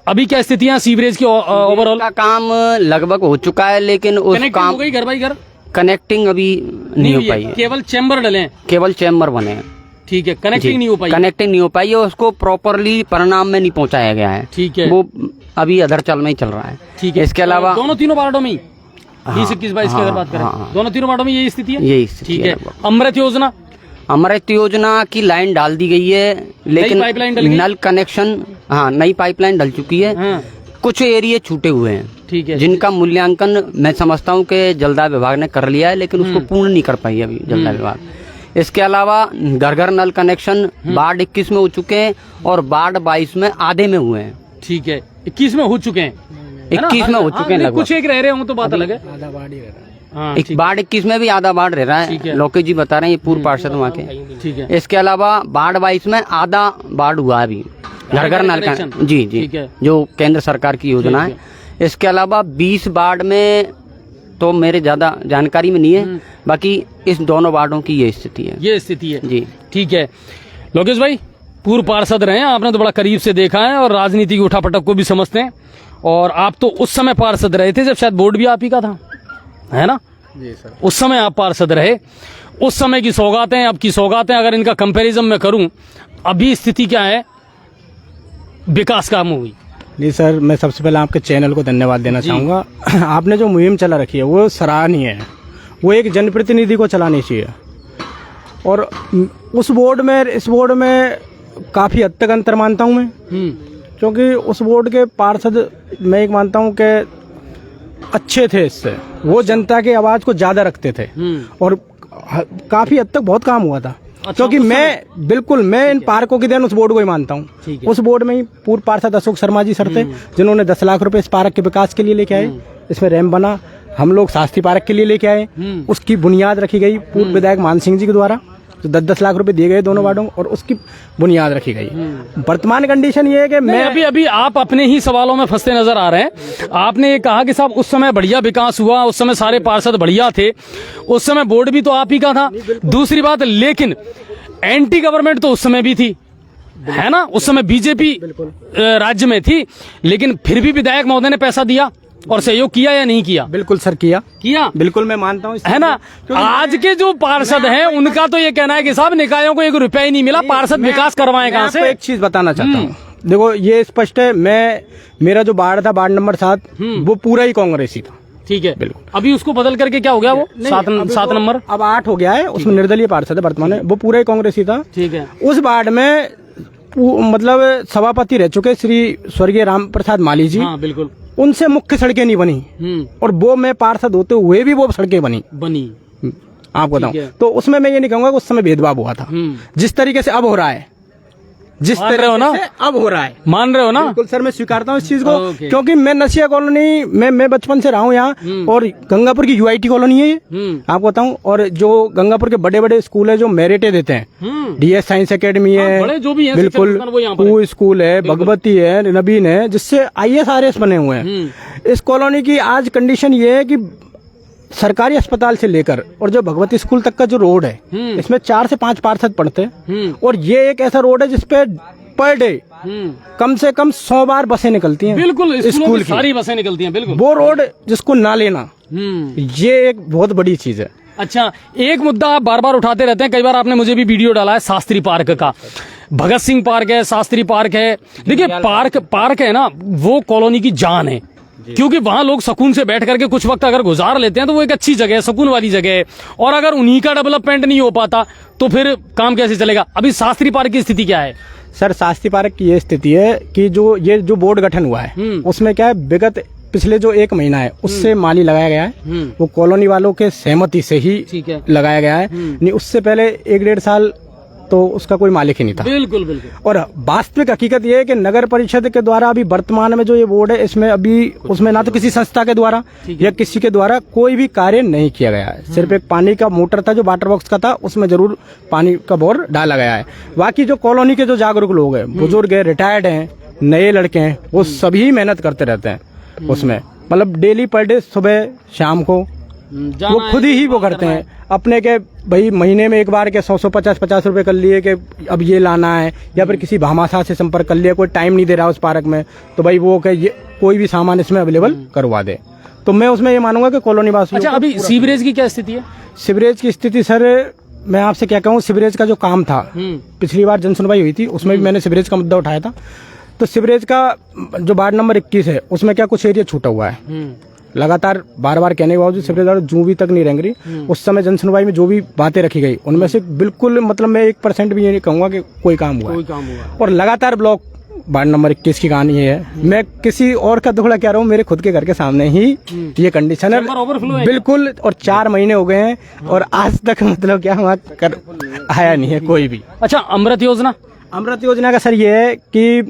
अभी क्या स्थिति है सीवरेज की? ओवरऑल का काम लगभग हो चुका है, लेकिन उस काम हो गई घर बाई घर कनेक्टिंग अभी नहीं हो पाई है। केवल चैम्बर डले, केवल चैम्बर बने हैं। ठीक है। कनेक्टिंग नहीं हो पाई? कनेक्टिंग नहीं हो पाई है, उसको प्रॉपरली परिणाम में नहीं पहुंचाया गया है। ठीक है। वो अभी अधर चल में ही चल रहा है। ठीक है। इसके अलावा दोनों तीनों वार्डों में 20, 21, 22 की अगर बात करें, दोनों तीनों वार्डों में यही स्थिति है? यही स्थिति। ठीक है। अमृत योजना, अमृत योजना की लाइन डाल दी गई है, लेकिन पाइपलाइन नल कनेक्शन, हाँ, नई पाइपलाइन डल चुकी है। कुछ एरिया छूटे हुए हैं। ठीक है। जिनका मूल्यांकन मैं समझता हूँ कि जलदाय विभाग ने कर लिया है, लेकिन उसको पूर्ण नहीं कर पाई अभी जलदाय विभाग। इसके अलावा घर घर नल कनेक्शन वार्ड 21 में हो चुके हैं और वार्ड 22 में आधे में हुए हैं। ठीक है, 21 में हो चुके हैं, 21 में हो चुके हैं लगभग। कुछ एक रह रहे हो तो बात अलग है। आधा वार्ड ही रह रहा है। हाँ, एक वार्ड 21 में भी आधा वार्ड रह रहा ठीक है, है। लोकेश जी बता रहे हैं, ये पूर्व पार्षद वहाँ के। ठीक है। इसके अलावा वार्ड 22 में आधा वार्ड हुआ है अभी घर घर नल कनेक्शन। का। जी जी, ठीक है। जो केंद्र सरकार की योजना है। इसके अलावा 20 वार्ड में तो मेरे ज्यादा जानकारी में नहीं है, बाकी इस दोनों वार्डों की ये स्थिति है। ये स्थिति है जी ठीक है। लोकेश भाई पूर्व पार्षद रहे हैं, आपने तो बड़ा करीब से देखा है और राजनीति की उठापटक को भी समझते हैं। और आप तो उस समय पार्षद रहे थे जब शायद बोर्ड भी आप ही का था, है ना? जी सर। उस समय आप पार्षद रहे, उस समय की सौगातें अब की सौगातें अगर इनका कंपैरिजन में करूं, अभी स्थिति क्या है विकास काम हुई? जी सर, मैं सबसे पहले आपके चैनल को धन्यवाद देना चाहूँगा। आपने जो मुहिम चला रखी है वो सराहनीय है, वो एक जनप्रतिनिधि को चलानी चाहिए। और उस बोर्ड में इस बोर्ड में काफ़ी हद तक अंतर मानता हूँ मैं, क्योंकि उस बोर्ड के पार्षद मैं एक मानता हूँ कि अच्छे थे, इससे वो जनता की आवाज़ को ज़्यादा रखते थे और काफ़ी हद तक बहुत काम हुआ था। अच्छा, क्योंकि मैं इन पार्कों की देन उस बोर्ड को ही मानता हूँ। उस बोर्ड में ही पूर्व पार्षद अशोक शर्मा जी सर थे, जिन्होंने 10 लाख रुपए इस पार्क के विकास के लिए लेके आए। इसमें रैंप बना, हम लोग शास्त्री पार्क के लिए लेके आए, उसकी बुनियाद रखी गई पूर्व विधायक मान सिंह जी के द्वारा, तो 10-10 लाख रुपए दिए गए दोनों वार्डों और उसकी बुनियाद रखी गई। वर्तमान कंडीशन ये है कि मैं अभी आप अपने ही सवालों में फंसते नजर आ रहे हैं। आपने ये कहा कि साहब उस समय बढ़िया विकास हुआ, उस समय सारे पार्षद बढ़िया थे, उस समय बोर्ड भी तो आप ही का था। दूसरी बात, लेकिन एंटी गवर्नमेंट तो उस समय भी थी, है ना? उस समय बीजेपी राज्य में थी, लेकिन फिर भी विधायक महोदय ने पैसा दिया और सहयोग किया या नहीं किया? बिल्कुल सर किया, बिल्कुल मैं मानता हूँ, है ना? आज के जो पार्षद हैं उनका तो ये कहना है कि साहब निकायों को 1 रुपया ही नहीं मिला, पार्षद विकास करवाएं कहाँ से? एक चीज बताना चाहता हूँ, देखो ये स्पष्ट है, मेरा जो वार्ड था वार्ड नंबर 7 वो पूरा ही कांग्रेसी था। ठीक है, बिल्कुल। अभी उसको बदल करके क्या हो गया? वो 7 नंबर अब 8 हो गया है, उसमें निर्दलीय पार्षद है वर्तमान में, वो पूरा ही कांग्रेसी था। ठीक है। उस वार्ड में मतलब सभापति रह चुके श्री स्वर्गीय राम प्रसाद माली जी, हाँ बिल्कुल, उनसे मुख्य सड़कें नहीं बनी और वो मैं पार्षद होते हुए भी वो सड़कें बनी। आपको बताऊं तो उसमें मैं ये नहीं कहूंगा कि उस समय भेदभाव हुआ था, जिस तरीके से अब हो रहा है, जिस तरह हो ना अब हो रहा है, मान रहे हो ना? बिल्कुल सर, मैं स्वीकारता हूँ इस चीज को, क्योंकि मैं नशिया कॉलोनी मैं बचपन से रहा हूँ यहाँ, और गंगापुर की UIT कॉलोनी है ये, आपको बताऊँ। और जो गंगापुर के बड़े बड़े स्कूल है जो मेरिटे देते हैं, DS साइंस एकेडमी है, जो भी है बिल्कुल, वो स्कूल है, भगवती है, नवीन है, जिससे IAS RAS बने हुए हैं। इस कॉलोनी की आज कंडीशन ये है कि सरकारी अस्पताल से लेकर और जो भगवती स्कूल तक का जो रोड है, इसमें 4 से 5 पार्षद पढ़ते हैं, और ये एक ऐसा रोड है जिसपे पर डे कम से कम 100 बार बसें निकलती हैं। बिल्कुल, स्कूल की सारी बसें निकलती हैं। बिल्कुल, वो रोड जिसको ना लेना, ये एक बहुत बड़ी चीज है। अच्छा, एक मुद्दा आप बार बार उठाते रहते हैं, कई बार आपने मुझे भी वीडियो डाला है, शास्त्री पार्क का। भगत सिंह पार्क है, शास्त्री पार्क है। देखिए पार्क है ना, वो कॉलोनी की जान है, क्योंकि वहां लोग सुकून से बैठ करके कुछ वक्त अगर गुजार लेते हैं तो वो एक अच्छी जगह है, सुकून वाली जगह है। और अगर उन्हीं का डेवलपमेंट नहीं हो पाता तो फिर काम कैसे चलेगा? अभी शास्त्री पार्क की स्थिति क्या है? सर, शास्त्री पार्क की ये स्थिति है कि ये जो बोर्ड गठन हुआ है उसमें क्या है, विगत पिछले जो 1 महीना है उससे माली लगाया गया है, वो कॉलोनी वालों के सहमति से ही लगाया गया है, नहीं उससे पहले 1-1.5 साल तो उसका कोई मालिक ही नहीं था। बिल्कुल बिल्कुल। और वास्तविक हकीकत ये है कि नगर परिषद के द्वारा अभी वर्तमान में जो ये बोर्ड है, इसमें अभी उसमें ना तो किसी संस्था के द्वारा या किसी के द्वारा कोई भी कार्य नहीं किया गया है। सिर्फ एक पानी का मोटर था जो वाटर बॉक्स का था, उसमें जरूर पानी का बोर डाला गया है। बाकी जो कॉलोनी के जो जागरूक लोग हैं, बुजुर्ग है, रिटायर्ड हैं, नए लड़के हैं, वो सभी मेहनत करते रहते हैं उसमें, मतलब डेली पर डे सुबह शाम को वो खुद ही वो करते हैं अपने के, भाई महीने में एक बार के 100-150 रुपए कर लिए कि अब ये लाना है, या फिर किसी भामाशाह से संपर्क कर लिया, कोई टाइम नहीं दे रहा उस पार्क में, तो भाई वो ये कोई भी सामान इसमें अवेलेबल करवा दे। तो मैं उसमें ये मानूंगा कि कॉलोनी वासियों। अच्छा, अभी सीवरेज की क्या स्थिति है? सीवरेज की स्थिति सर मैं आपसे क्या कहूँ, सीवरेज का जो काम था, पिछली बार जनसुनवाई हुई थी उसमें भी मैंने सीवरेज का मुद्दा उठाया था। तो सीवरेज का जो वार्ड नंबर 21 है उसमें क्या कुछ एरिया छूटा हुआ है, लगातार बार कहने के बावजूद सीवरेज जूं भी तक नहीं रंग रही। उस समय जनसुनवाई में जो भी बातें रखी गई उनमें से बिल्कुल मतलब मैं 1% भी ये नहीं कहूंगा कि कोई काम हुआ है। और लगातार ब्लॉक वार्ड नंबर 21 की कहानी ये है। मैं किसी और का दुखड़ा कह रहा हूँ, मेरे खुद के घर के सामने ही ये कंडीशन है बिल्कुल, और 4 महीने हो गए हैं और आज तक मतलब क्या वहाँ कर आया नहीं है कोई भी। अच्छा, अमृत योजना? अमृत योजना का सर ये है कि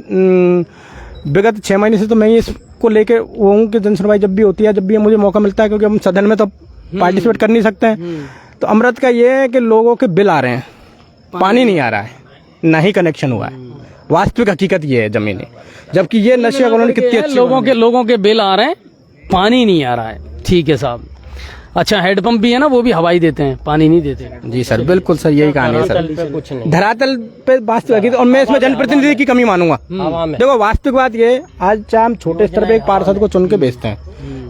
विगत 6 महीने से तो मैं इसको लेके वो हूँ कि जन सुनवाई जब भी होती है, जब भी मुझे मौका मिलता है, क्योंकि हम सदन में तो पार्टिसिपेट कर नहीं सकते हैं, तो अमृत का ये है कि लोगों के बिल आ रहे हैं, पानी नहीं आ रहा है, ना ही कनेक्शन हुआ है। वास्तविक हकीकत ये है जमीनी, जबकि ये नशे कॉलोनी कितनी अच्छी लोगों के बिल आ रहे हैं, पानी नहीं आ रहा है। ठीक है साहब। अच्छा, हेडपंप भी है ना, वो भी हवाई देते हैं, पानी नहीं देते। जी सर, बिल्कुल सर, यही कहानी है सर। धरातल पे वास्तविक हकीकत, और मैं इसमें जनप्रतिनिधि की कमी मानूंगा। देखो वास्तविक बात ये, आज चाहे हम छोटे स्तर पे एक पार्षद को चुन के बेचते हैं,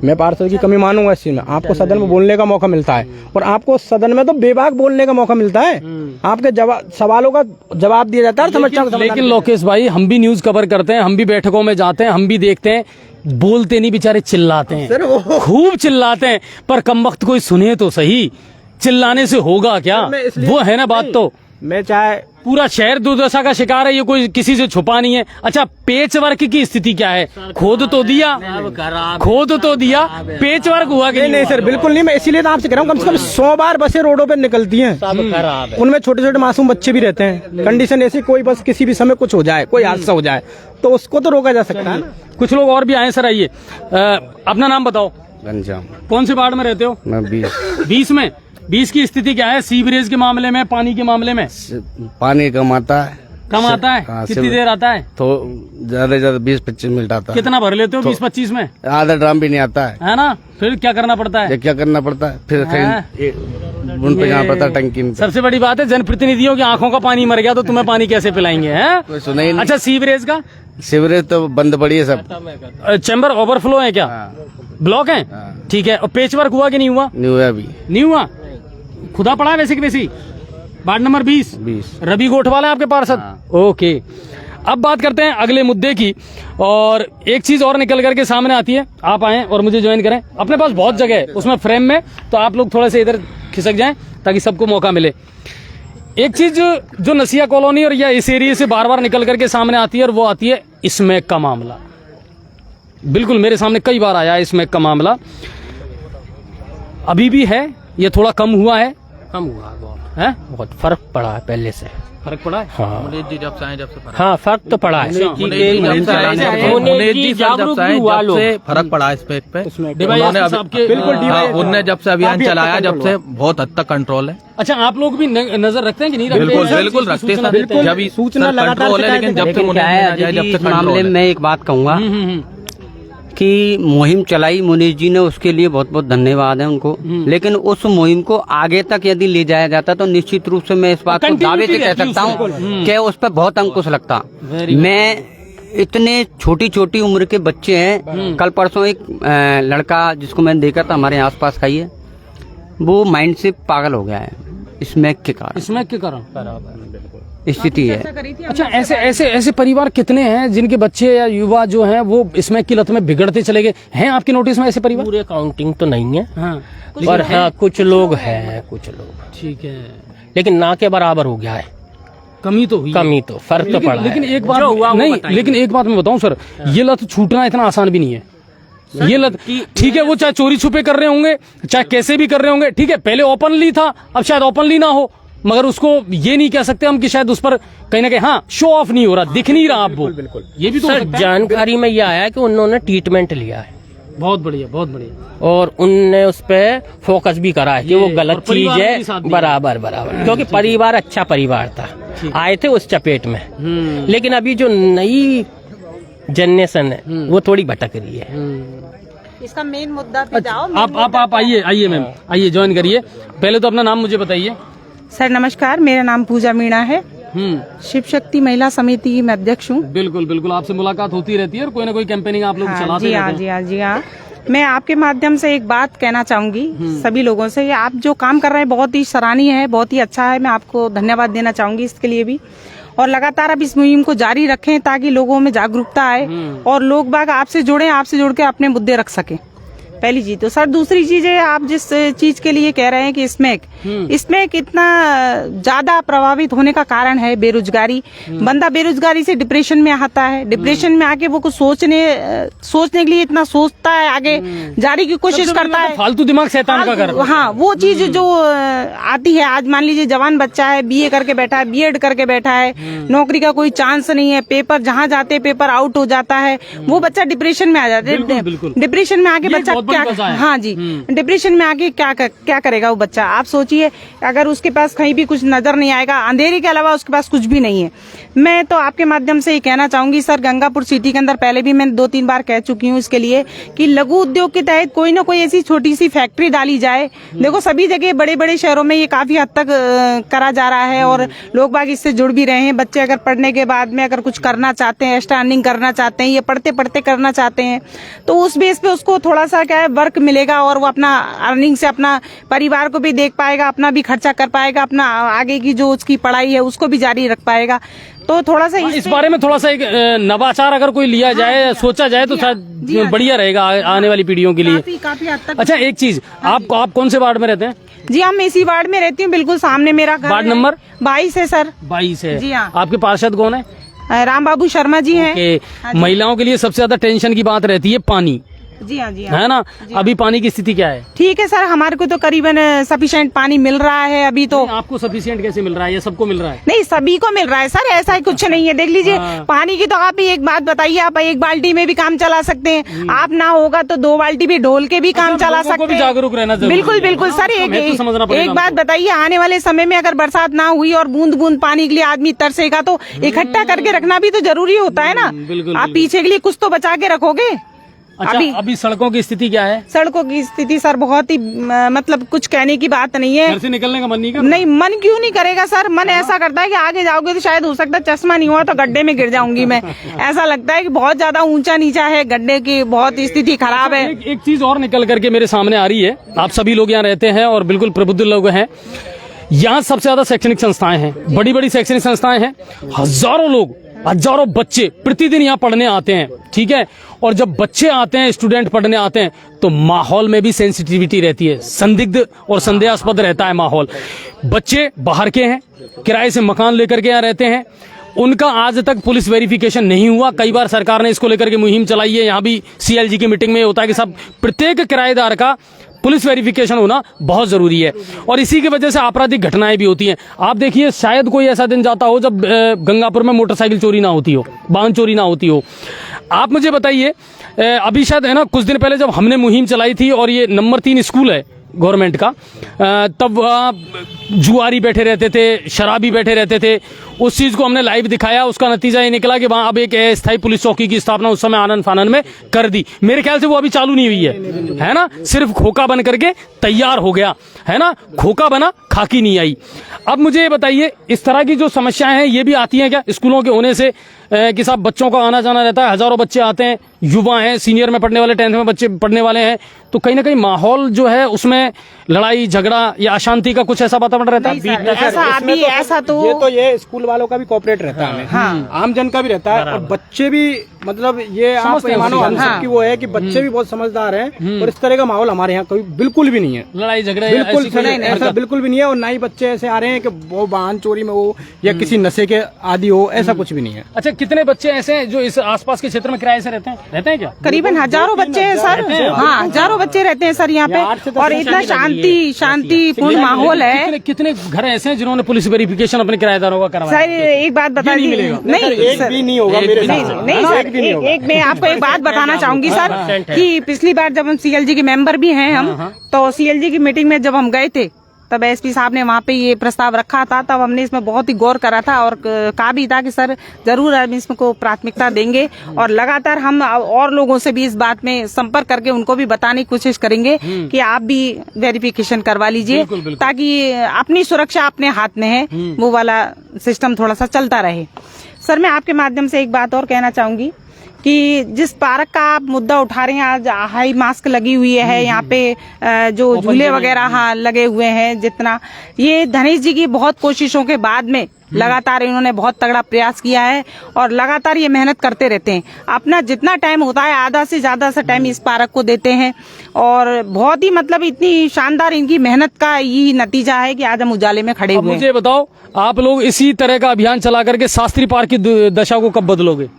मैं पार्षद की कमी मानूंगा इस चीज में। आपको सदन में बोलने का मौका मिलता है, और आपको सदन में तो बेबाक बोलने का मौका मिलता है, आपके सवालों का जवाब दिया जाता है, समस्या का। लेकिन लोकेश भाई, हम भी न्यूज कवर करते हैं, हम भी बैठकों में जाते हैं, हम भी देखते हैं, बोलते नहीं बेचारे, चिल्लाते हैं, खूब चिल्लाते हैं, पर कम वक्त कोई सुने तो सही। चिल्लाने से होगा क्या? वो है ना बात। तो मैं चाहे पूरा शहर दुर्दशा का शिकार है, ये कोई किसी से छुपा नहीं है। अच्छा, पेच वर्क की स्थिति क्या है? खोद तो दिया, पेच वर्क हुआ कि नहीं सर, बिल्कुल नहीं। मैं इसीलिए तो आपसे कह रहा हूँ, कम से कम 100 बार बसें रोडों पे निकलती हैं, उनमें छोटे छोटे मासूम बच्चे भी रहते हैं। कंडीशन ऐसी, कोई बस किसी भी समय कुछ हो जाए, कोई हादसा हो जाए, तो उसको तो रोका जा सकता है ना। कुछ लोग और भी आए सर, आइए। अपना नाम बताओ। गंजाम। कौन से वार्ड में रहते हो? मैं 20 में। 20 की स्थिति क्या है सीवरेज के मामले में, पानी के मामले में? पानी कम आता है। कम आता है? कितनी देर आता है? तो ज्यादा से ज्यादा 20-25 मिनट आता है। कितना भर लेते हो 20-25 में? आधा ड्राम भी नहीं आता है ना। फिर क्या करना पड़ता है? क्या करना पड़ता है फिर उन पे जाना पड़ता है टंकी में। सबसे बड़ी बात है, जनप्रतिनिधियों की आंखों का पानी मर गया तो तुम्हें पानी कैसे पिलाएंगे? है सुना ही नहीं। अच्छा, सीवरेज का? सीवरेज तो बंद पड़ी है सब। चैम्बर ओवरफ्लो है क्या? ब्लॉक है? ठीक है। और पेच वर्क हुआ कि नहीं हुआ? नहीं हुआ अभी। नहीं हुआ? खुदा पड़ा है वैसे की वैसी। वार्ड नंबर 20 रवि गोठवाल है आपके पार्षद? ओके। अब बात करते हैं अगले मुद्दे की, और एक चीज और निकल करके सामने आती है। आप आए और मुझे ज्वाइन करें, अपने पास बहुत जगह है उसमें फ्रेम में, तो आप लोग थोड़े से इधर खिसक जाएं ताकि सबको मौका मिले। एक चीज जो नसिया कॉलोनी और या इस एरिया से बार बार निकल करके सामने आती है, और वो आती है स्मैक का मामला। बिल्कुल मेरे सामने कई बार आया है स्मैक का मामला। अभी भी है, ये थोड़ा कम हुआ है? कम हुआ है, बहुत फर्क पड़ा है पहले से। फर्क पड़ा है? हाँ, हाँ फर्क तो पड़ा है। फर्क पड़ा है इस पे। बिल्कुल, उनने जब से अभियान चलाया, जब से बहुत हद तक कंट्रोल है। अच्छा, आप लोग भी नजर रखते हैं कि नहीं रखते? बिल्कुल रखते हैं, जब सूचना कंट्रोल है, लेकिन जब से मामले में मैं एक बात कहूँगा कि मुहिम चलाई मुनीष जी ने, उसके लिए बहुत बहुत धन्यवाद है उनको। लेकिन उस मुहिम को आगे तक यदि ले जाया जाता तो निश्चित रूप से मैं इस बात को दावे से कह सकता हूँ कि उस पर बहुत अंकुश लगता। मैं इतने छोटी छोटी उम्र के बच्चे हैं, कल परसों एक लड़का जिसको मैंने देखा था हमारे आसपास का ही है, वो माइंड से पागल हो गया है स्मैक के कारण। स्मैक के कारण स्थिति है। अच्छा, ऐसे परिवार कितने हैं जिनके बच्चे या युवा जो हैं वो स्मैक की लत में बिगड़ते चले गए हैं? आपके नोटिस में ऐसे परिवार? पूरे काउंटिंग तो नहीं है, हाँ, और हाँ कुछ लोग हैं, कुछ लोग। ठीक है, लेकिन ना के बराबर हो गया है। कमी तो हुई, कमी तो फर्क तो पड़ा। लेकिन एक बात नहीं, लेकिन एक बात मैं बताऊं सर, ये लत छूटना इतना आसान भी नहीं है। ये लत ठीक है, वो चाहे चोरी छुपे कर रहे होंगे, चाहे कैसे भी कर रहे होंगे, ठीक है, पहले ओपनली था, अब शायद ओपनली ना हो, मगर उसको ये नहीं कह सकते हम कि शायद उस पर कहीं ना कहीं हाँ शो ऑफ नहीं हो रहा, दिख नहीं रहा आपको। बिल्कुल, ये भी तो सर जानकारी में ये आया कि उन्होंने ट्रीटमेंट लिया है। बहुत बढ़िया, बहुत बढ़िया। और उनने उस पे फोकस भी करा है कि वो गलत चीज है। बराबर, क्योंकि परिवार अच्छा परिवार था, आए थे उस चपेट में। लेकिन अभी जो नई जनरेशन है वो थोड़ी भटक रही है। इसका मेन मुद्दा पे जाओ। आप आइए मैम, आइए ज्वाइन करिए। पहले तो अपना नाम मुझे बताइए। सर नमस्कार, मेरा नाम पूजा मीणा है, शिव शक्ति महिला समिति की मैं अध्यक्ष हूँ। बिल्कुल, आपसे मुलाकात होती रहती है और कोई ना कोई कैंपेनिंग आप लोग चलाते रहते हैं। जी हाँ। मैं आपके माध्यम से एक बात कहना चाहूंगी सभी लोगों से, आप जो काम कर रहे हैं बहुत ही सराहनीय है, बहुत ही अच्छा है। मैं आपको धन्यवाद देना चाहूंगी इसके लिए भी, और लगातार आप इस मुहिम को जारी रखें ताकि लोगों में जागरूकता आए और लोग बाग आपसे जुड़े, आपसे जुड़ के अपने मुद्दे रख सके। पहली चीज तो सर, दूसरी चीज है आप जिस चीज के लिए कह रहे हैं कि इसमें कितना ज्यादा प्रभावित होने का कारण है बेरोजगारी। बंदा बेरोजगारी से डिप्रेशन में आता है, डिप्रेशन में आके वो कुछ सोचने के लिए इतना सोचता है, आगे जाने की कोशिश करता है, फालतू दिमाग शैतान का घर। हाँ, वो चीज जो आती है, आज मान लीजिए जवान बच्चा है, बीए करके बैठा है, बीएड करके बैठा है, नौकरी का कोई चांस नहीं है, पेपर जहाँ जाते पेपर आउट हो जाता है, वो बच्चा डिप्रेशन में आ जाता है। डिप्रेशन में आके बच्चा क्या, हाँ जी, डिप्रेशन में आके क्या करेगा वो बच्चा। आप सोचिए, अगर उसके पास कहीं भी कुछ नजर नहीं आएगा, अंधेरे के अलावा उसके पास कुछ भी नहीं है। मैं तो आपके माध्यम से ये कहना चाहूंगी सर, गंगापुर सिटी के अंदर पहले भी मैं 2-3 बार कह चुकी हूँ इसके लिए कि लघु उद्योग के तहत कोई ना कोई ऐसी छोटी सी फैक्ट्री डाली जाए। देखो सभी जगह बड़े बड़े शहरों में ये काफी हद तक करा जा रहा है और लोग बाग इससे जुड़ भी रहे हैं। बच्चे अगर पढ़ने के बाद में अगर कुछ करना चाहते हैं, एक्स्ट्रा अर्निंग करना चाहते हैं, ये पढ़ते पढ़ते करना चाहते हैं, तो उस बेस पे उसको थोड़ा सा क्या है वर्क मिलेगा और वो अपना अर्निंग से अपना परिवार को भी देख पाएगा, अपना भी खर्चा कर पाएगा, अपना आगे की जो उसकी पढ़ाई है उसको भी जारी रख पाएगा। तो थोड़ा सा इस बारे में थोड़ा सा एक नवाचार अगर कोई लिया जाए, सोचा जाए तो शायद बढ़िया रहेगा आने वाली पीढ़ियों के लिए। काफी हद तक। अच्छा, एक चीज, आप कौन से वार्ड में रहते हैं? जी, हम इसी वार्ड में रहती हूँ, बिल्कुल सामने मेरा घर। वार्ड नंबर 22 है सर। 22 है। जी हाँ। आपके पार्षद कौन है? राम बाबू शर्मा जी हैं। महिलाओं के लिए सबसे ज्यादा टेंशन की बात रहती है पानी। जी हाँ, जी हाँ, है ना। अभी पानी की स्थिति क्या है? ठीक है सर, हमारे को तो करीबन सफिशिएंट पानी मिल रहा है अभी तो। आपको सफिशिएंट कैसे मिल रहा है? ये सबको मिल रहा है? नहीं, सभी को मिल रहा है सर, ऐसा ही कुछ नहीं है। देख लीजिए, पानी की तो आप ही एक बात बताइए, आप एक बाल्टी में भी काम चला सकते हैं, आप ना होगा तो 2 बाल्टी भी ढोल के भी काम चला सकते हैं। जागरूक रहना जरूरी है। बिल्कुल बिल्कुल सर। एक बात बताइए, आने वाले समय में अगर बरसात ना हुई और बूंद बूंद पानी के लिए आदमी तरसेगा तो इकट्ठा करके रखना भी तो जरूरी होता है ना। आप पीछे के लिए कुछ तो बचा के रखोगे। अच्छा, अभी सड़कों की स्थिति क्या है? सड़कों की स्थिति सर बहुत ही मतलब कुछ कहने की बात नहीं है। घर से निकलने का मन नहीं करता? नहीं, मन क्यों नहीं करेगा सर, मन ऐसा करता है कि आगे जाओगे तो शायद हो सकता है चश्मा नहीं हुआ तो गड्ढे में गिर जाऊंगी मैं। ऐसा लगता है कि बहुत ज्यादा ऊंचा नीचा है, गड्ढे की बहुत स्थिति खराब है। एक चीज और निकल करके मेरे सामने आ रही है। आप सभी लोग यहाँ रहते हैं और बिल्कुल प्रबुद्ध लोग हैं। यहाँ सबसे ज्यादा शैक्षणिक संस्थाएं हैं, बड़ी बड़ी शैक्षणिक संस्थाएं हैं। हजारों लोग, हजारों बच्चे प्रतिदिन यहाँ पढ़ने आते हैं, ठीक है। और जब बच्चे आते हैं, स्टूडेंट पढ़ने आते हैं, तो माहौल में भी सेंसिटिविटी रहती है, संदिग्ध और संदेहास्पद रहता है माहौल। बच्चे बाहर के हैं, किराए से मकान लेकर के यहाँ रहते हैं, उनका आज तक पुलिस वेरिफिकेशन नहीं हुआ। कई बार सरकार ने इसको लेकर के मुहिम चलाई है। यहाँ भी सीएलजी की मीटिंग में होता है कि सब प्रत्येक किराएदार का पुलिस वेरिफिकेशन होना बहुत जरूरी है और इसी की वजह से आपराधिक घटनाएं भी होती हैं। आप देखिए, शायद कोई ऐसा दिन जाता हो जब गंगापुर में मोटरसाइकिल चोरी ना होती हो, वाहन चोरी ना होती हो। आप मुझे बताइए, अभी शायद है ना, कुछ दिन पहले जब हमने मुहिम चलाई थी और ये नंबर 3 स्कूल है गवर्नमेंट का, तब जुआरी बैठे रहते थे, शराबी बैठे रहते थे। उस चीज को हमने लाइव दिखाया। उसका नतीजा ये निकला कि वहां अब एक स्थायी पुलिस चौकी की स्थापना उस समय आनंद फानन में कर दी। मेरे ख्याल से वो अभी चालू नहीं हुई है ना। सिर्फ खोखा बन करके तैयार हो गया है ना, खोखा बना, खाकी नहीं आई। अब मुझे ये बताइए, इस तरह की जो समस्याएं हैं ये भी आती हैं क्या स्कूलों के होने से? कि साहब बच्चों का आना जाना रहता है, हजारों बच्चे आते हैं, युवा हैं, सीनियर में पढ़ने वाले, 10th में बच्चे पढ़ने वाले हैं, तो कहीं ना कहीं माहौल जो है उसमें लड़ाई झगड़ा या अशांति का कुछ ऐसा वातावरण रहता है? ये स्कूल वालों का भी कॉपरेट रहता है, आम जन का भी रहता है और बच्चे भी, मतलब ये आप मानो हम सबकी वो है कि बच्चे भी बहुत समझदार हैं और इस तरह का माहौल हमारे यहाँ कभी बिल्कुल भी नहीं है। लड़ाई झगड़ा बिल्कुल ऐसा बिल्कुल भी नहीं है और ना ही बच्चे ऐसे आ रहे हैं कि वो वाहन चोरी में हो या किसी नशे के आदि हो, ऐसा कुछ भी नहीं है। अच्छा, कितने बच्चे ऐसे हैं जो इस आसपास के क्षेत्र में किराए से रहते हैं क्या? करीबन हजारों बच्चे हैं सर। हाँ, हजारों बच्चे रहते हैं सर यहाँ पे और इतना शांतिपूर्ण माहौल है। कितने घर ऐसे हैं जिन्होंने पुलिस वेरिफिकेशन अपने किराएदारों का करवाया? सर एक बात बता दीजिए, नहीं होगा, एक मैं आपको एक बात बताना चाहूंगी सर कि पिछली बार जब हम सीएलजी के मेंबर भी हैं हम, तो सीएलजी की मीटिंग में जब हम गए थे तब एसपी साहब ने वहाँ पे ये प्रस्ताव रखा था। तब हमने इसमें बहुत ही गौर करा था और कहा भी था कि सर जरूर हम इसको प्राथमिकता देंगे और लगातार हम और लोगों से भी इस बात में संपर्क करके उनको भी बताने की कोशिश करेंगे कि आप भी वेरिफिकेशन करवा लीजिए, ताकि अपनी सुरक्षा अपने हाथ में है, वो वाला सिस्टम थोड़ा सा चलता रहे। सर मैं आपके माध्यम से एक बात और कहना चाहूंगी कि जिस पार्क का आप मुद्दा उठा रहे हैं, आज हाई मास्क लगी हुई है यहाँ पे, जो झूले वगैरह हाँ लगे हुए हैं, जितना ये धनेश जी की बहुत कोशिशों के बाद में लगातार इन्होंने बहुत तगड़ा प्रयास किया है और लगातार ये मेहनत करते रहते हैं। अपना जितना टाइम होता है आधा से ज्यादा सा टाइम इस पार्क को देते हैं और बहुत ही मतलब इतनी शानदार इनकी मेहनत का यही नतीजा है कि आज हम उजाले में खड़े अब हुए हैं। मुझे बताओ, आप लोग इसी तरह का अभियान चला करके शास्त्री पार्क की दशा को कब बदलोगे?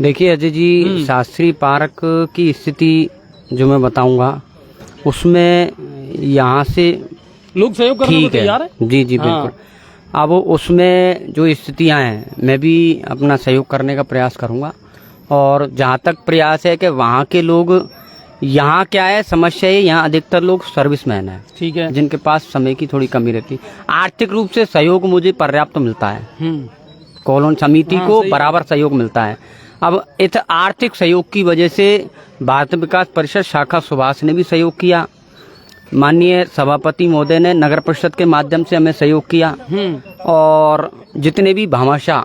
देखिए अजय जी, शास्त्री पार्क की स्थिति जो मैं बताऊंगा उसमें यहाँ से लोग सहयोग करने को ठीक तैयार है। है? जी जी हाँ। बिल्कुल। अब उसमें जो स्थितियां हैं मैं भी अपना सहयोग करने का प्रयास करूंगा और जहाँ तक प्रयास है कि वहाँ के लोग, यहाँ क्या है समस्या है, यहाँ अधिकतर लोग सर्विसमैन है, ठीक है। जिनके पास समय की थोड़ी कमी रहती है। आर्थिक रूप से सहयोग मुझे पर्याप्त मिलता है, कॉलोनी समिति को बराबर सहयोग मिलता है। अब इस आर्थिक सहयोग की वजह से भारत विकास परिषद शाखा सुभाष ने भी सहयोग किया, माननीय सभापति महोदय ने नगर परिषद के माध्यम से हमें सहयोग किया और जितने भी भामाशाह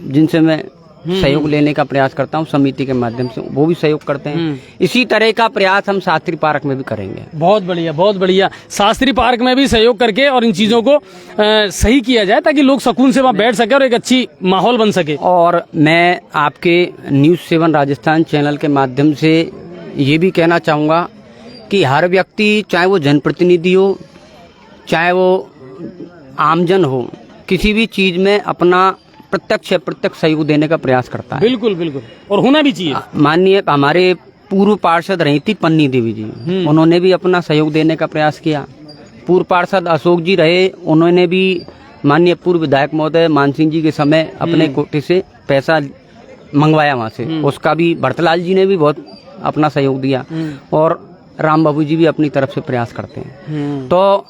जिनसे मैं सहयोग लेने का प्रयास करता हूँ समिति के माध्यम से, वो भी सहयोग करते हैं। इसी तरह का प्रयास हम शास्त्री पार्क में भी करेंगे। बहुत बढ़िया, बहुत बढ़िया। शास्त्री पार्क में भी सहयोग करके और इन चीजों को सही किया जाए ताकि लोग सुकून से वहाँ बैठ सके और एक अच्छी माहौल बन सके। और मैं आपके न्यूज़ 7 राजस्थान चैनल के माध्यम से ये भी कहना चाहूँगा कि हर व्यक्ति, चाहे वो जनप्रतिनिधि हो, चाहे वो आमजन हो, किसी भी चीज में अपना प्रत्यक्ष सहयोग देने का प्रयास करता है। बिल्कुल बिल्कुल, और होना भी चाहिए। माननीय हमारे पूर्व पार्षद रही थी पन्नी देवी जी, उन्होंने भी अपना सहयोग देने का प्रयास किया। पूर्व पार्षद अशोक जी रहे, उन्होंने भी माननीय पूर्व विधायक महोदय मानसिंह जी के समय अपने कोटे से पैसा मंगवाया वहाँ से, उसका भी भरतलाल जी ने भी बहुत अपना सहयोग दिया और राम बाबू जी भी अपनी तरफ से प्रयास करते हैं। तो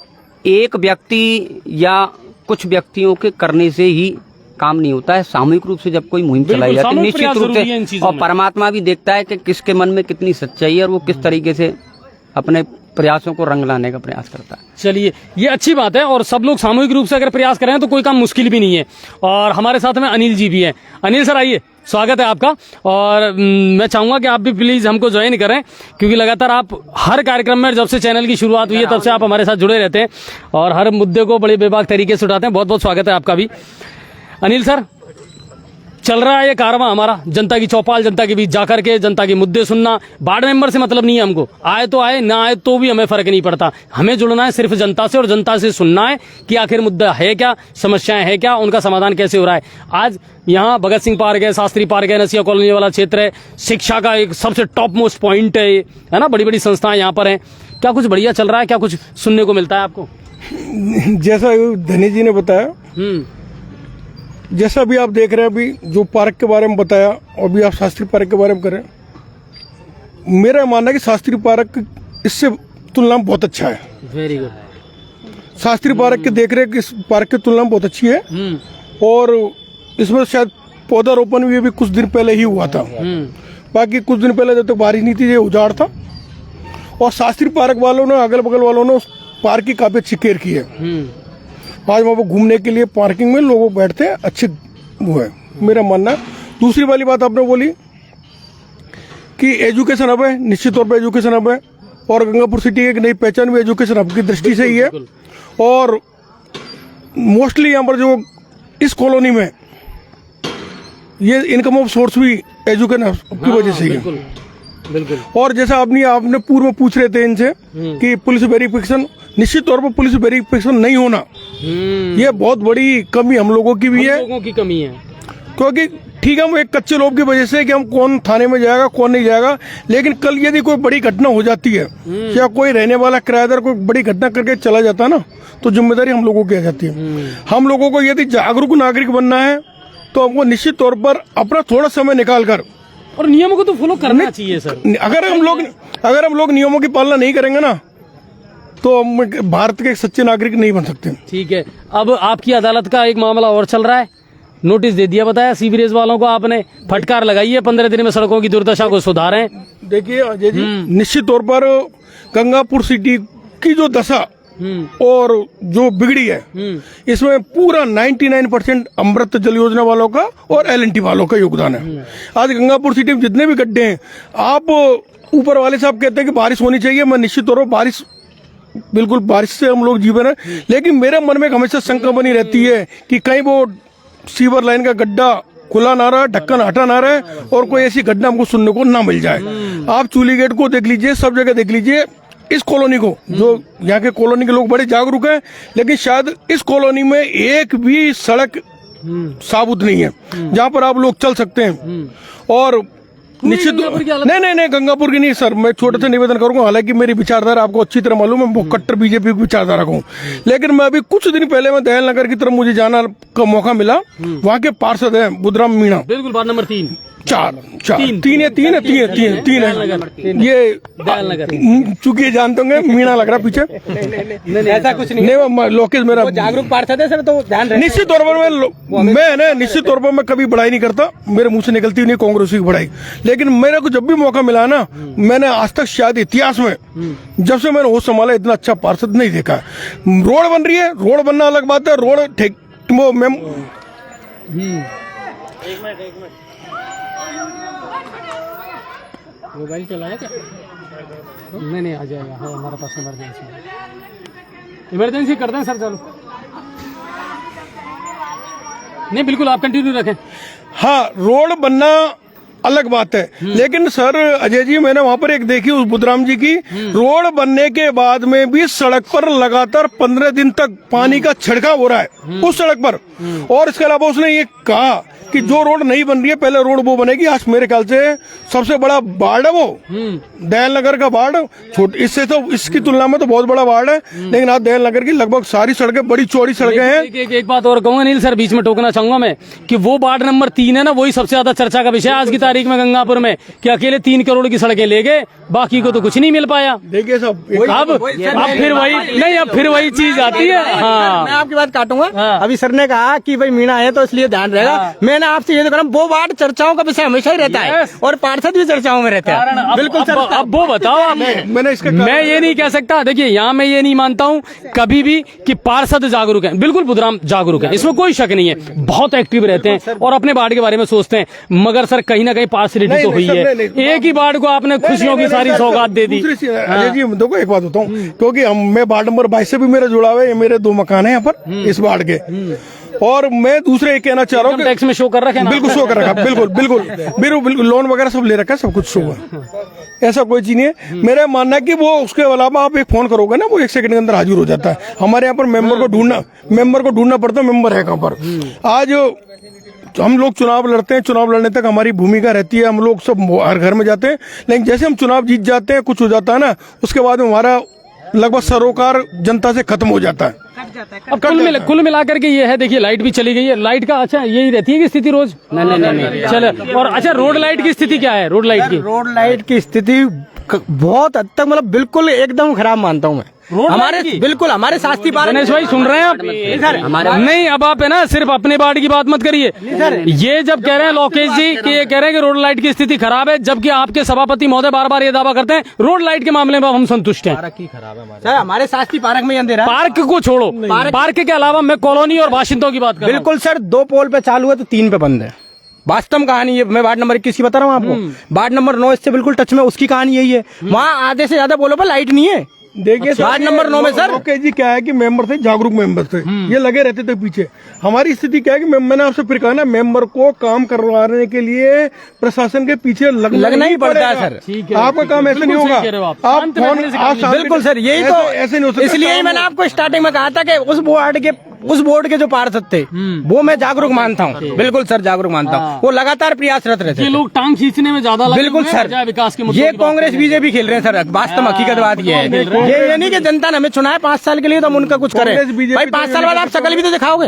एक व्यक्ति या कुछ व्यक्तियों के करने से ही काम नहीं होता है, सामूहिक रूप से जब कोई मुहिम चलाई जाती है निश्चित रूप से, और परमात्मा भी देखता है कि किसके मन में कितनी सच्चाई है और वो किस तरीके से अपने प्रयासों को रंग लाने का प्रयास करता है। चलिए, ये अच्छी बात है और सब लोग सामूहिक रूप से अगर प्रयास करें तो कोई काम मुश्किल भी नहीं है। और हमारे साथ में अनिल जी भी हैं। अनिल सर आइए, स्वागत है आपका। और मैं चाहूंगा कि आप भी प्लीज हमको ज्वाइन करें क्योंकि लगातार आप हर कार्यक्रम में, जब से चैनल की शुरुआत हुई है तब से आप हमारे साथ जुड़े रहते हैं और हर मुद्दे को बड़े बेबाक तरीके से उठाते हैं। बहुत बहुत स्वागत है आपका भी। अनिल सर, चल रहा है ये कारवां हमारा जनता की चौपाल, जनता के बीच जाकर के जनता के मुद्दे सुनना। वार्ड मेंबर से मतलब नहीं है हमको, आए तो आए, ना आए तो भी हमें फर्क नहीं पड़ता। हमें जुड़ना है सिर्फ जनता से और जनता से सुनना है कि आखिर मुद्दा है क्या, समस्याएं है क्या, उनका समाधान कैसे हो रहा है। आज यहाँ भगत सिंह पार्क है, शास्त्री पार्क है, नसिया कॉलोनी वाला क्षेत्र है, शिक्षा का एक सबसे टॉप मोस्ट पॉइंट है, है ना। बड़ी बड़ी संस्थाएं यहाँ पर हैं। क्या कुछ बढ़िया चल रहा है? क्या कुछ सुनने को मिलता है आपको? जैसा धनी जी ने बताया, जैसा भी आप देख रहे हैं, अभी जो पार्क के बारे में बताया और भी आप शास्त्री पार्क के बारे में करें, मेरा मानना है कि शास्त्री पार्क इससे तुलना में बहुत अच्छा है। Very good. शास्त्री पार्क के देख रेख इस पार्क की तुलना में बहुत अच्छी है और इसमें शायद पौधारोपण भी अभी कुछ दिन पहले ही हुआ था। बाकी कुछ दिन पहले जब तक बारिश नहीं थी ये उजाड़ था और शास्त्री पार्क वालों ने, अगल बगल वालों ने उस पार्क की काफी अच्छी केयर की है। आज वहाँ पर घूमने के लिए पार्किंग में लोग बैठते हैं, अच्छे वो है मेरा मानना है। दूसरी वाली बात आपने बोली कि एजुकेशन हब है, निश्चित तौर पर एजुकेशन हब है और गंगापुर सिटी की एक नई पहचान भी एजुकेशन हब की दृष्टि से ही है। और मोस्टली यहाँ पर जो इस कॉलोनी में ये इनकम ऑफ सोर्स भी एजुकेशन हब की वजह से ही है। बिल्कुल। और जैसा आपने पूर्व में पूछ रहे थे इनसे कि पुलिस वेरिफिकेशन, निश्चित तौर पर पुलिस वेरिफिकेशन नहीं होना ये बहुत बड़ी कमी हम लोगों की भी है, लोगों की कमी है। क्योंकि ठीक है, हम एक कच्चे लोग की वजह से कि हम कौन थाने में जाएगा कौन नहीं जाएगा, लेकिन कल यदि कोई बड़ी घटना हो जाती है या कोई रहने वाला किराएदार कोई बड़ी घटना करके चला जाता है ना, तो जिम्मेदारी हम लोगों की आ जाती है। हम लोगों को यदि जागरूक नागरिक बनना है तो हमको निश्चित तौर पर अपना थोड़ा समय निकाल कर, और नियमों को तो फॉलो करना चाहिए सर। अगर हम लोग नियमों की पालना नहीं करेंगे ना तो हम भारत के सच्चे नागरिक नहीं बन सकते। ठीक है, अब आपकी अदालत का एक मामला और चल रहा है, नोटिस दे दिया, बताया सीवरेज वालों को आपने, फटकार लगाई है 15 दिन में सड़कों की दुर्दशा को सुधारें। देखिए अजय जी, निश्चित तौर पर गंगापुर सिटी की जो दशा और जो बिगड़ी है इसमें पूरा 99% अमृत जल योजना वालों का और LNT वालों का योगदान है। आज गंगापुर सिटी में जितने भी गड्ढे हैं, आप ऊपर वाले साहब कहते हैं कि बारिश होनी चाहिए, मैं निश्चित तौर पर बारिश बिल्कुल बारिश से हम लोग जीवन है, लेकिन मेरे मन में हमेशा शंका बनी रहती है कि कहीं वो सीवर लाइन का गड्ढा खुला ना रहा, ढक्कन हटा ना रहे और कोई ऐसी घटना हमको सुनने को ना मिल जाए। आप चूली गेट को देख लीजिए, सब जगह देख लीजिए, इस कॉलोनी को, जो यहाँ के कॉलोनी के लोग बड़े जागरूक हैं, लेकिन शायद इस कॉलोनी में एक भी सड़क साबुत नहीं है जहाँ पर आप लोग चल सकते हैं। और निश्चित नहीं गंगापुर की नहीं सर, मैं छोटे से निवेदन करूंगा, हालांकि मेरी विचारधारा आपको अच्छी तरह मालूम है, मैं कट्टर बीजेपी की विचारधारा हूँ, लेकिन मैं अभी कुछ दिन पहले मैं दयाल नगर की तरफ मुझे जाना का मौका मिला, वहाँ के पार्षद हैं बुधराम मीणा, बिल्कुल वार्ड नंबर 3 तीन है ये चूंकि जानते होंगे मीणा लग रहा पीछे, ऐसा कुछ नहीं, लोकेश मेरा जागरूक पार्षद है सर, तो ध्यान रहे। निश्चित तौर पर मैं निश्चित तौर पर मैं कभी बड़ाई नहीं करता, मेरे मुंह से निकलती नहीं कांग्रेस की बड़ाई, लेकिन मेरे को जब भी मौका मिला ना, मैंने आज तक शायद इतिहास में जब से मैंने होश संभाला इतना अच्छा पार्षद नहीं देखा। रोड बन रही है, रोड बनना अलग बात है, रोड ठीक वो मोबाइल चलाया क्या? नहीं आ जाएगा, हाँ हमारे पास इमरजेंसी कर दें सर, चलो नहीं बिल्कुल आप कंटिन्यू रखें। हाँ, रोड बनना अलग बात है, लेकिन सर अजय जी मैंने वहाँ पर एक देखी उस बुधराम जी की, रोड बनने के बाद में भी सड़क पर लगातार 15 दिन तक पानी का छिड़काव हो रहा है उस सड़क पर। और इसके अलावा उसने ये कहा कि जो रोड नहीं बन रही है पहले रोड वो बनेगी। आज मेरे ख्याल से सबसे बड़ा वार्ड है वो दयाल नगर का वार्ड, इससे तो इसकी तुलना में तो बहुत बड़ा वार्ड है, लेकिन आज दयाल नगर की लगभग सारी सड़कें बड़ी चौड़ी सड़कें हैं। एक बात और कहूंगा नील सर, बीच में टोकना चाहूंगा मैं कि वो वार्ड नंबर 3 है ना, वही सबसे ज्यादा चर्चा का विषय आज की तारीख में गंगापुर में, कि अकेले 3 करोड़ की सड़कें ले गए, बाकी को तो कुछ नहीं मिल पाया। देखिए सब अब फिर वही नहीं, अब फिर वही चीज आती है। हाँ मैं आपकी बात काटूंगा। अभी सर ने कहा कि भाई मीणा है तो इसलिए ध्यान रहेगा, मैंने आपसे ये तो कहा वो वार्ड चर्चाओं का विषय हमेशा ही रहता है और पार्षद भी चर्चाओं में रहते हैं। बिल्कुल सर, अब वो बताओ आप, मैं ये नहीं कह सकता, देखिए यहाँ मैं ये नहीं मानता हूँ कभी भी कि पार्षद जागरूक हैं, बिल्कुल बुधराम जागरूक है, इसमें कोई शक नहीं है, बहुत एक्टिव रहते हैं और अपने वार्ड के बारे में सोचते हैं, मगर सर कहीं ना कहीं पार्शलिटी तो हुई है। एक ही वार्ड को आपने खुशियों की सारी सौगात दे दी। अजय जी देखो एक बात बताऊँ, क्योंकि मैं वार्ड नंबर 22 से भी मेरा जुड़ा हुआ है, मेरे 2 मकान है यहाँ पर इस वार्ड के, और मैं दूसरे ये कहना चाह रहा हूँ टैक्स में शो कर रखा है, बिल्कुल शो कर रखा, बिल्कुल लोन वगैरह सब ले रखा है, सब कुछ शो है, ऐसा कोई चीज नहीं है। मेरा मानना है कि वो उसके अलावा आप एक फोन करोगे ना, वो 1 सेकंड के अंदर हाजिर हो जाता है। हमारे यहाँ पर मेंबर को ढूंढना पड़ता है, मेंबर है कहाँ पर। आज हम लोग चुनाव लड़ते हैं, चुनाव लड़ने तक हमारी भूमिका रहती है, हम लोग सब हर घर में जाते हैं, लेकिन जैसे हम चुनाव जीत जाते हैं, कुछ हो जाता है ना, उसके बाद में हमारा लगभग सरोकार जनता से खत्म हो जाता है। अब कुल मिलाकर के ये है, देखिए लाइट भी चली गई है, लाइट का अच्छा यही रहती है कि स्थिति रोज नहीं चलो। और अच्छा रोड लाइट की स्थिति क्या है? रोड लाइट की स्थिति बहुत हद तक मतलब बिल्कुल एकदम खराब मानता हूँ मैं। हमारे बिल्कुल हमारे शास्त्री पार्क, गणेश भाई सुन रहे हैं आप? नहीं, अब आप है ना सिर्फ अपने वार्ड की बात मत करिए। ये जब कह रहे हैं लोकेश जी कि ये कह रहे हैं कि रोड लाइट की स्थिति खराब है, जबकि आपके सभापति महोदय बार बार ये दावा करते हैं रोड लाइट के मामले में हम संतुष्ट हैं। सर हमारे शास्त्री पार्क में अंधेरा, पार्क को छोड़ो, पार्क के अलावा मैं कॉलोनी और बाशिंदों की बात कर रहा हूं। बिल्कुल सर, 2 पोल पे चालू है तो 3 पे बंद है। वास्तव कहानी ये मैं वार्ड नंबर 21 की बता रहा हूँ आपको, वार्ड नंबर 9 इससे बिल्कुल टच में, उसकी कहानी यही है, वहाँ आधे से ज्यादा पोलों पर लाइट नहीं है। देखिए वार्ड नंबर 9 में सर ओके जी क्या है कि मेंबर थे, जागरूक मेंबर थे, ये लगे रहते थे पीछे। हमारी स्थिति क्या है कि मैंने आपसे फिर कहा ना, मेंबर को काम करवाने के लिए प्रशासन के पीछे लगना ही पड़ता है सर। आपका काम ऐसे नहीं होगा, आप फोन बिल्कुल सर, यही तो ऐसे नहीं हो सकता। इसलिए मैंने आपको स्टार्टिंग में कहा था कि उस बोर्ड के जो पार्षद थे वो मैं जागरूक मानता हूँ, बिल्कुल सर जागरूक मानता हूँ, वो लगातार प्रयासरत रहते। ये लोग टांग खींचने में ज्यादा बिल्कुल सर, विकास के ये कांग्रेस बीजेपी खेल रहे हैं सर, वास्तव हकीकत बात ये है। ये नहीं कि जनता ने हमें चुना है 5 साल के लिए तो हम उनका कुछ करें। भाई 5 साल बाद आप शकल भी तो दिखाओगे,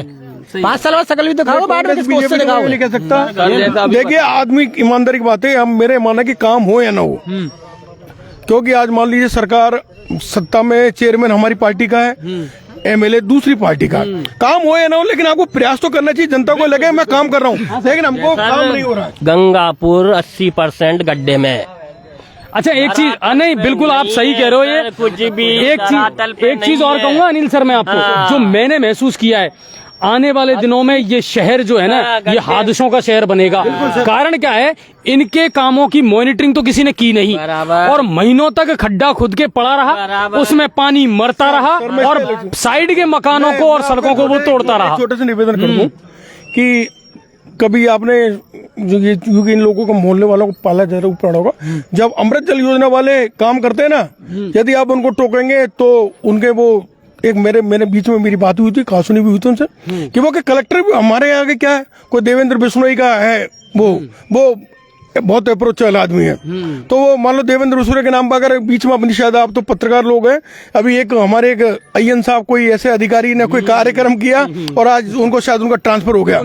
5 साल बाद शकल भी दिखाओगे, बाद में किसको उससे दिखाओगे? नहीं कह सकता। देखिए आदमी ईमानदारी की बात है, हम मेरे माना कि काम हो या ना हो, क्योंकि आज मान लीजिए सरकार सत्ता में, चेयरमैन हमारी पार्टी का है, एमएलए दूसरी पार्टी का, काम हो या ना हो, लेकिन आपको प्रयास तो करना चाहिए। जनता को लगे मैं काम कर रहा हूँ, लेकिन हमको काम नहीं हो रहा है। गंगापुर 80% गड्ढे में। अच्छा एक चीज नहीं, बिल्कुल आप सही कह रहे हो। ये कुछ भी एक चीज और कहूंगा अनिल सर मैं आपको, जो मैंने महसूस किया है, आने वाले दिनों में ये शहर जो है ना ये हादसों का शहर बनेगा। कारण क्या है, इनके कामों की मॉनिटरिंग तो किसी ने की नहीं और महीनों तक खड्डा खुद के पड़ा रहा, उसमें पानी मरता रहा और साइड के मकानों को और सड़कों को वो तोड़ता रहा। छोटे से निवेदन कर दूं कि कभी आपने जो ये क्योंकि इन लोगों को मोहल्ले वालों को पाला जरूर पड़ा होगा, जब अमृत जल योजना वाले काम करते हैं ना, यदि आप उनको टोकेंगे तो उनके वो एक मेरे बीच में मेरी बात हुई थी, कासुनी भी हुई थी उनसे कि वो कलेक्टर भी हमारे आगे क्या है, कोई देवेंद्र बिश्नोई का है, वो बहुत अप्रोच वाला आदमी है, तो वो मान लो देवेंद्र बिश्नोई के नाम पर अगर बीच में अपनी, शायद आप तो पत्रकार लोग हैं, अभी एक हमारे एक अय्यन साहब कोई ऐसे अधिकारी ने कोई कार्यक्रम किया और आज उनको शायद उनका ट्रांसफर हो गया।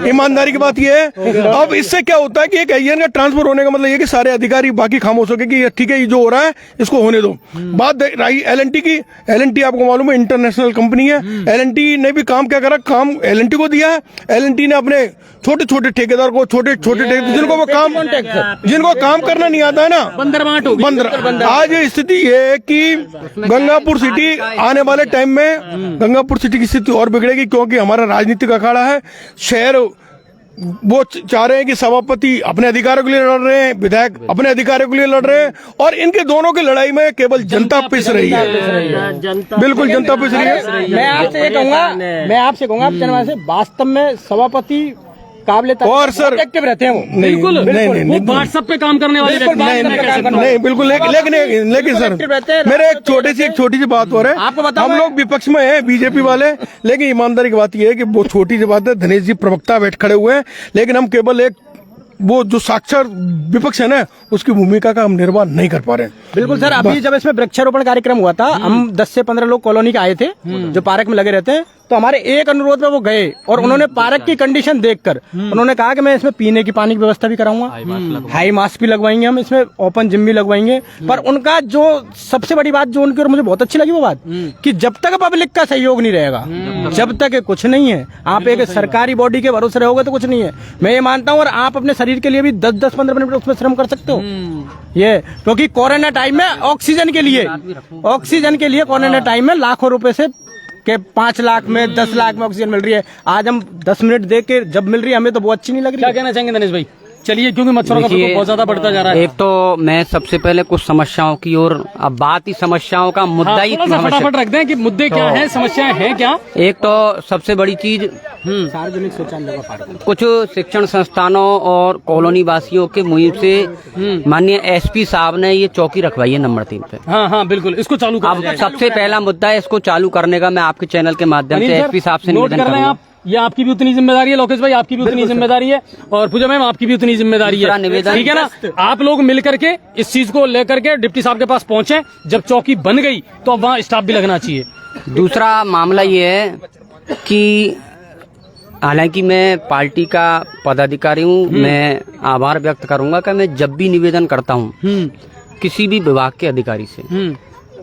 ईमानदारी की बात ये है, अब इससे क्या होता है कि एक अय्यन का ट्रांसफर होने का मतलब ये कि सारे अधिकारी बाकी खामोश हो गए कि ठीक है ये जो हो रहा है इसको होने दो। बात रही एल&टी की, एल&टी आपको मालूम है इंटरनेशनल कंपनी है, एल&टी ने भी काम क्या करा, काम एल&टी को दिया है, एल&टी ने अपने छोटे छोटे ठेकेदार को, छोटे छोटे जिनको काम करना नहीं आता है ना, बंदर। आज स्थिति ये है कि गंगापुर सिटी आने वाले टाइम में गंगापुर सिटी की स्थिति और बिगड़ेगी, क्योंकि हमारा राजनीतिक अखाड़ा है। शहर वो चाह रहे हैं कि सभापति अपने अधिकारों के लिए लड़ रहे हैं, विधायक अपने अधिकारों के लिए लड़ रहे हैं, और इनके दोनों की लड़ाई में केवल जनता पिस रही है, बिल्कुल जनता पिस रही है। मैं आपसे कहूंगा आप जनवाद से वास्तव में सभापति काबिल और सर एक्टिव रहते हैं वो, बिल्कुल वो व्हाट्सएप पे काम करने वाले नहीं बिल्कुल, लेकिन सर मेरे एक छोटी सी बात हो रहा है, हम लोग विपक्ष में हैं बीजेपी वाले, लेकिन ईमानदारी की बात यह है कि वो छोटी सी बात है, धनेश जी प्रवक्ता बैठ खड़े हुए हैं, लेकिन हम केवल एक वो जो साक्षर विपक्ष है ना उसकी भूमिका का हम निर्वाह नहीं कर पा रहे हैं। बिल्कुल सर, अभी जब इसमें वृक्षारोपण कार्यक्रम हुआ था, हम 10 से 15 लोग कॉलोनी के आए थे जो पार्क में लगे रहते हैं, तो हमारे एक अनुरोध में वो गए और उन्होंने पार्क की कंडीशन देखकर उन्होंने कहा कि मैं इसमें पीने की पानी की व्यवस्था भी कराऊंगा, हाई मास्क भी लगवाएंगे, हम इसमें ओपन जिम भी लगवाएंगे। पर उनका जो सबसे बड़ी बात जो उनकी और मुझे बहुत अच्छी लगी वो बात कि जब तक पब्लिक का सहयोग नहीं रहेगा, जब तक कुछ नहीं है, आप एक सरकारी बॉडी के भरोसे रहोगे तो कुछ नहीं है। मैं ये मानता हूँ, और आप अपने शरीर के लिए भी 10-15 मिनट उसमें श्रम कर सकते हो, ये क्योंकि कोरोना टाइम में ऑक्सीजन के लिए कोरोना टाइम में लाखों रुपए से के 5 लाख में 10 लाख में ऑक्सीजन मिल रही है। आज हम 10 मिनट देख के जब मिल रही है हमें तो वो अच्छी नहीं लग रही। क्या कहना चाहेंगे दिनेश भाई? चलिए, क्योंकि मच्छरों का प्रकोप बहुत ज्यादा बढ़ता जा रहा है। एक तो मैं सबसे पहले कुछ समस्याओं की ओर, अब बात ही समस्याओं का मुद्दा ही फटाफट रख दें कि मुद्दे क्या हैं, समस्याएं हैं क्या। एक तो सबसे बड़ी चीज सार्वजनिक शौचालय का पार्क, कुछ शिक्षण संस्थानों और कॉलोनी वासियों के मुहिम से माननीय एसपी साहब ने ये चौकी रखवाई है नंबर 3 पे। हाँ बिल्कुल, इसको चालू कर। अब सबसे पहला मुद्दा है इसको चालू करने का। मैं आपके चैनल के माध्यम से एसपी साहब से निवेदन करूंगा, ये आपकी भी उतनी जिम्मेदारी है, लोकेश भाई आपकी भी उतनी जिम्मेदारी है, और पूजा मैम आपकी भी उतनी जिम्मेदारी है, ठीक है ना। आप लोग मिल करके इस चीज को लेकर के डिप्टी साहब के पास पहुंचे। जब चौकी बन गई तो अब वहाँ स्टाफ भी लगना चाहिए। दूसरा मामला ये है कि हालांकि मैं पार्टी का पदाधिकारी हूँ, मैं आभार व्यक्त करूंगा कि मैं जब भी निवेदन करता हूँ किसी भी विभाग के अधिकारी से,